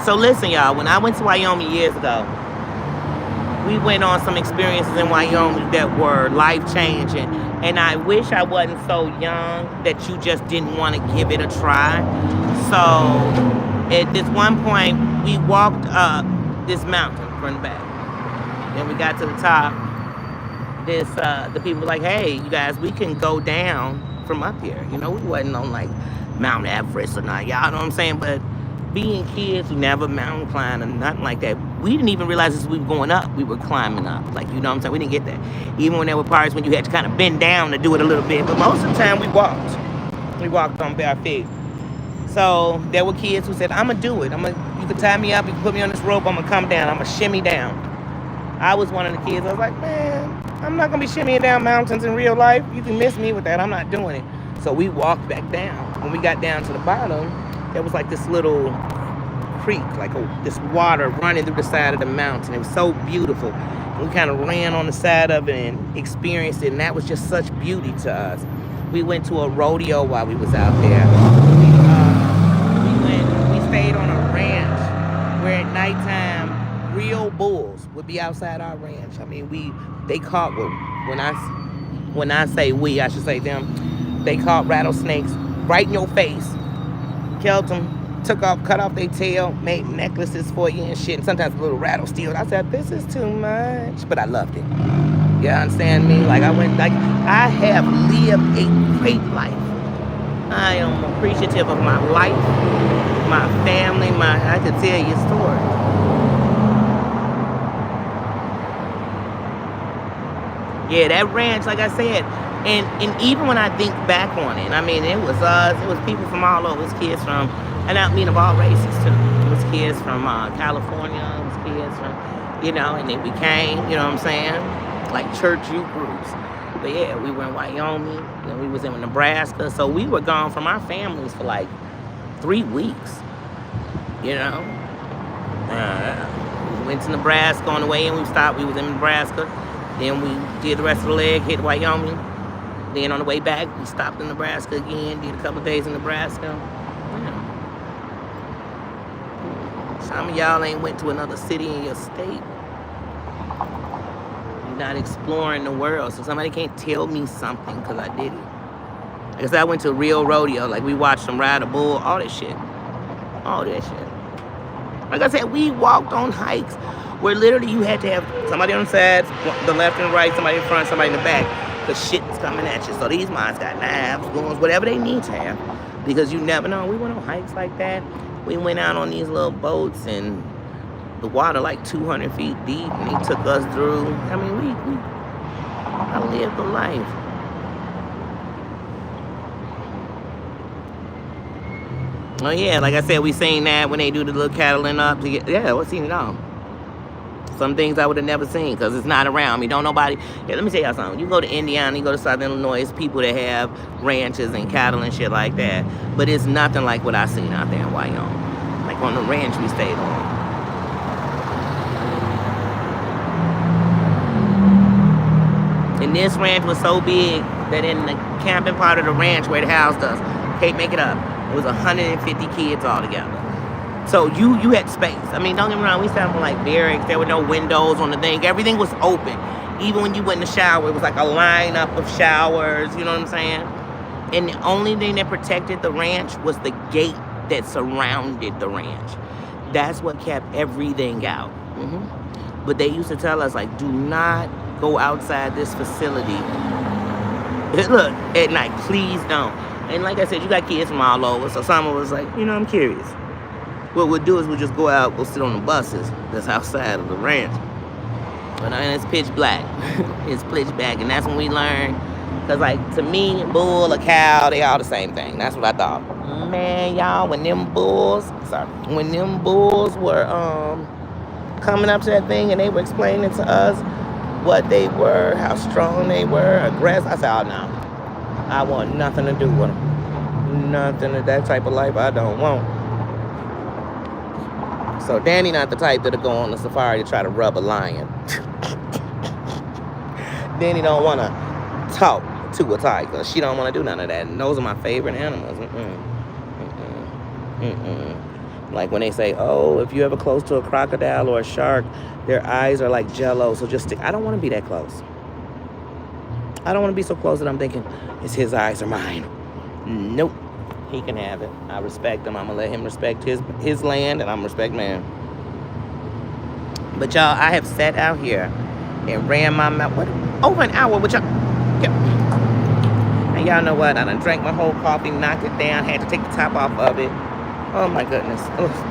So listen, y'all, when I went to Wyoming years ago, we went on some experiences in Wyoming that were life-changing. And I wish I wasn't so young that you just didn't want to give it a try. So at this one point, we walked up this mountain from the back. Then we got to the top. The people were like, hey, you guys, we can go down from up here. We wasn't on like Mount Everest or not, y'all know what I'm saying? But being kids who never mountain climbed or nothing like that, we didn't even realize as we were going up, we were climbing up. Like, you know what I'm saying? We didn't get that. Even when there were parts when you had to kind of bend down to do it a little bit. But most of the time we walked. We walked on bare feet. So there were kids who said, I'm going to do it. You can tie me up, you can put me on this rope, I'm going to come down, I'm going to shimmy down. I was one of the kids. I was like, man, I'm not going to be shimmying down mountains in real life. You can miss me with that. I'm not doing it. So we walked back down. When we got down to the bottom, there was like this little creek, like this water running through the side of the mountain. It was so beautiful. And we kind of ran on the side of it and experienced it. And that was just such beauty to us. We went to a rodeo while we was out there. We stayed on a ranch where at nighttime, real bulls would be outside our ranch. I mean, they caught, when I say we, I should say them, they caught rattlesnakes right in your face, killed them, cut off their tail, made necklaces for you and shit, and sometimes a little rattle steel. I said, this is too much, but I loved it. You understand me? I have lived a great life. I am appreciative of my life, my family, I could tell you a story. Yeah, that ranch, like I said, and even when I think back on it, I mean, it was us, it was people from all over, it was kids from, and I mean of all races too. It was kids from California, it was kids from, and then we came, you know what I'm saying, like church youth groups. But yeah, we were in Wyoming, and we was in Nebraska, so we were gone from our families for like 3 weeks, We went to Nebraska on the way in, we was in Nebraska. Then we did the rest of the leg, hit Wyoming. Then on the way back, we stopped in Nebraska again, did a couple of days in Nebraska. Yeah. Some of y'all ain't went to another city in your state. You're not exploring the world, so somebody can't tell me something because I did it. Like I said, I went to a real rodeo, like we watched them ride a bull, all that shit. All that shit. Like I said, we walked on hikes where literally you had to have somebody on the sides, the left and right, somebody in front, somebody in the back, because shit's coming at you. So these mines got knives, guns, whatever they need to have, because you never know. We went on hikes like that. We went out on these little boats, and the water like 200 feet deep, and they took us through. I mean, I lived the life. Oh yeah, like I said, we seen that when they do the little cattling up to get, yeah, we've seen it all. Some things I would have never seen because it's not around me. Don't nobody. Yeah, let me tell y'all something. You go to Indiana, you go to Southern Illinois, it's people that have ranches and cattle and shit like that. But it's nothing like what I seen out there in Wyoming. Like on the ranch we stayed on. And this ranch was so big that in the camping part of the ranch where it housed us, can't make it up, it was 150 kids all together. So you had space. I mean, don't get me wrong, we sat on like barracks. There were no windows on the thing. Everything was open. Even when you went in the shower, it was like a lineup of showers, you know what I'm saying? And the only thing that protected the ranch was the gate that surrounded the ranch. That's what kept everything out. But they used to tell us, like, do not go outside this facility. Look, at night, please don't. And like I said, you got kids from all over. So someone was like, I'm curious. What we'll do is we'll just go out, go sit on the buses that's outside of the ranch. And it's pitch black. It's pitch black. And that's when we learn. Because, like, to me, bull, a cow, they all the same thing. That's what I thought. Man, y'all, when them bulls were coming up to that thing and they were explaining to us what they were, how strong they were, aggressive, I said, oh, no. I want nothing to do with them. Nothing of that type of life I don't want. So Danie not the type that'll go on the safari to try to rub a lion. Danie don't want to talk to a tiger. She don't want to do none of that. And those are my favorite animals. Like when they say, oh, if you're ever close to a crocodile or a shark, their eyes are like jello, so just stick. I don't want to be that close. I don't want to be so close that I'm thinking, it's his eyes or mine. Nope. He can have it. I respect him. I'm going to let him respect his land, and I'm going to respect man. But y'all, I have sat out here and ran my mouth over an hour with y'all. And y'all know what? I done drank my whole coffee, knocked it down, had to take the top off of it. Oh my goodness.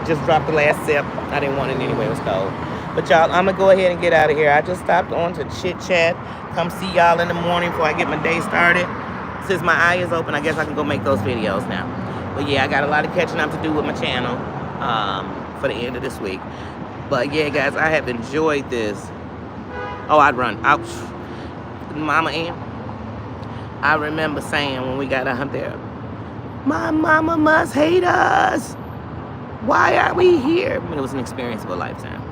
Just dropped the last sip. I didn't want it anyway. It was cold. But y'all, I'm going to go ahead and get out of here. I just stopped on to chit chat. Come see y'all in the morning before I get my day started. Since my eye is open, I guess I can go make those videos now. But yeah, I got a lot of catching up to do with my channel for the end of this week. But yeah, guys, I have enjoyed this. Oh, I'd run. Ouch. Mama Ann, I remember saying when we got out there, my mama must hate us. Why are we here? I mean, it was an experience of a lifetime.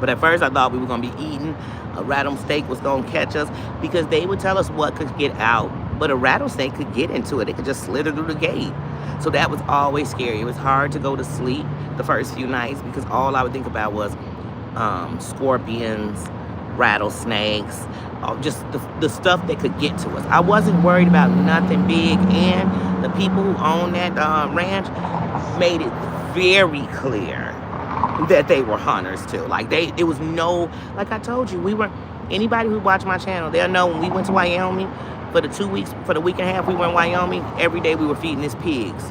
But at first I thought we were going to be eating. A rattlesnake was going to catch us because they would tell us what could get out. But a rattlesnake could get into it. It could just slither through the gate. So that was always scary. It was hard to go to sleep the first few nights because all I would think about was scorpions, rattlesnakes, just the stuff that could get to us. I wasn't worried about nothing big, and the people who own that ranch made it very clear that they were hunters too. Like it was no, like I told you, anybody who watched my channel, they'll know when we went to Wyoming for the 2 weeks, for the week and a half we were in Wyoming, every day we were feeding these pigs.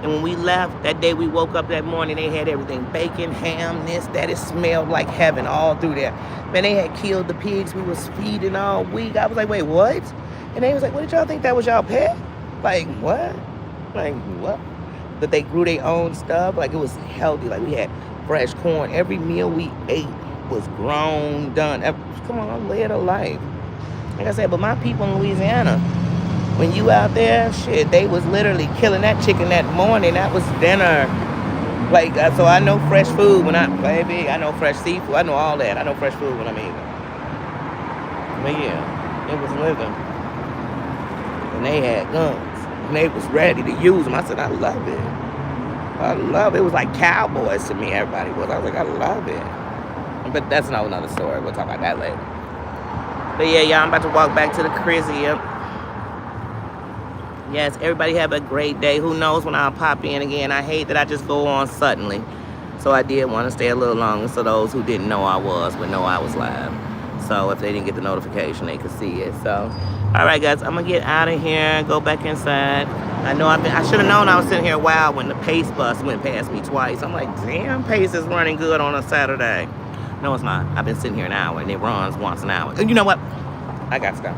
And when we left, that day we woke up that morning, they had everything, bacon, ham, this, that. It smelled like heaven all through there. Man, they had killed the pigs we was feeding all week. I was like, wait, what? And they was like, what did y'all think that was y'all pet? Like, what? Like, what? That they grew their own stuff. Like, it was healthy. Like, we had fresh corn. Every meal we ate was grown, done. Come on, I led a life. Like I said, but my people in Louisiana, when you out there, shit, they was literally killing that chicken that morning. That was dinner. Like, so I know fresh food when I know fresh seafood. I know all that. I know fresh food when I'm eating. But yeah, it was living. And they had guns. And they was ready to use them. I said, I love it. I love it. It was like cowboys to me, everybody was. I was like, I love it. But that's another story. We'll talk about that later. But yeah, y'all, I'm about to walk back to the crib. Yes, everybody have a great day. Who knows when I'll pop in again. I hate that I just go on suddenly. So I did want to stay a little longer so those who didn't know I was would know I was live. So if they didn't get the notification, they could see it. So, all right, guys, I'm going to get out of here, go back inside. I know I should have known I was sitting here a while when the Pace bus went past me twice. I'm like, damn, Pace is running good on a Saturday. No, it's not. I've been sitting here an hour, and it runs once an hour. And you know what? I got to go.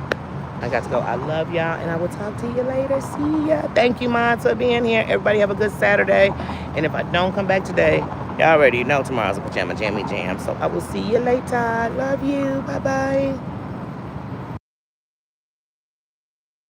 I love y'all, and I will talk to you later. See ya. Thank you, mods, for being here. Everybody have a good Saturday. And if I don't come back today, y'all already know tomorrow's a Pajama Jammy Jam. So I will see you later. Love you. Bye-bye.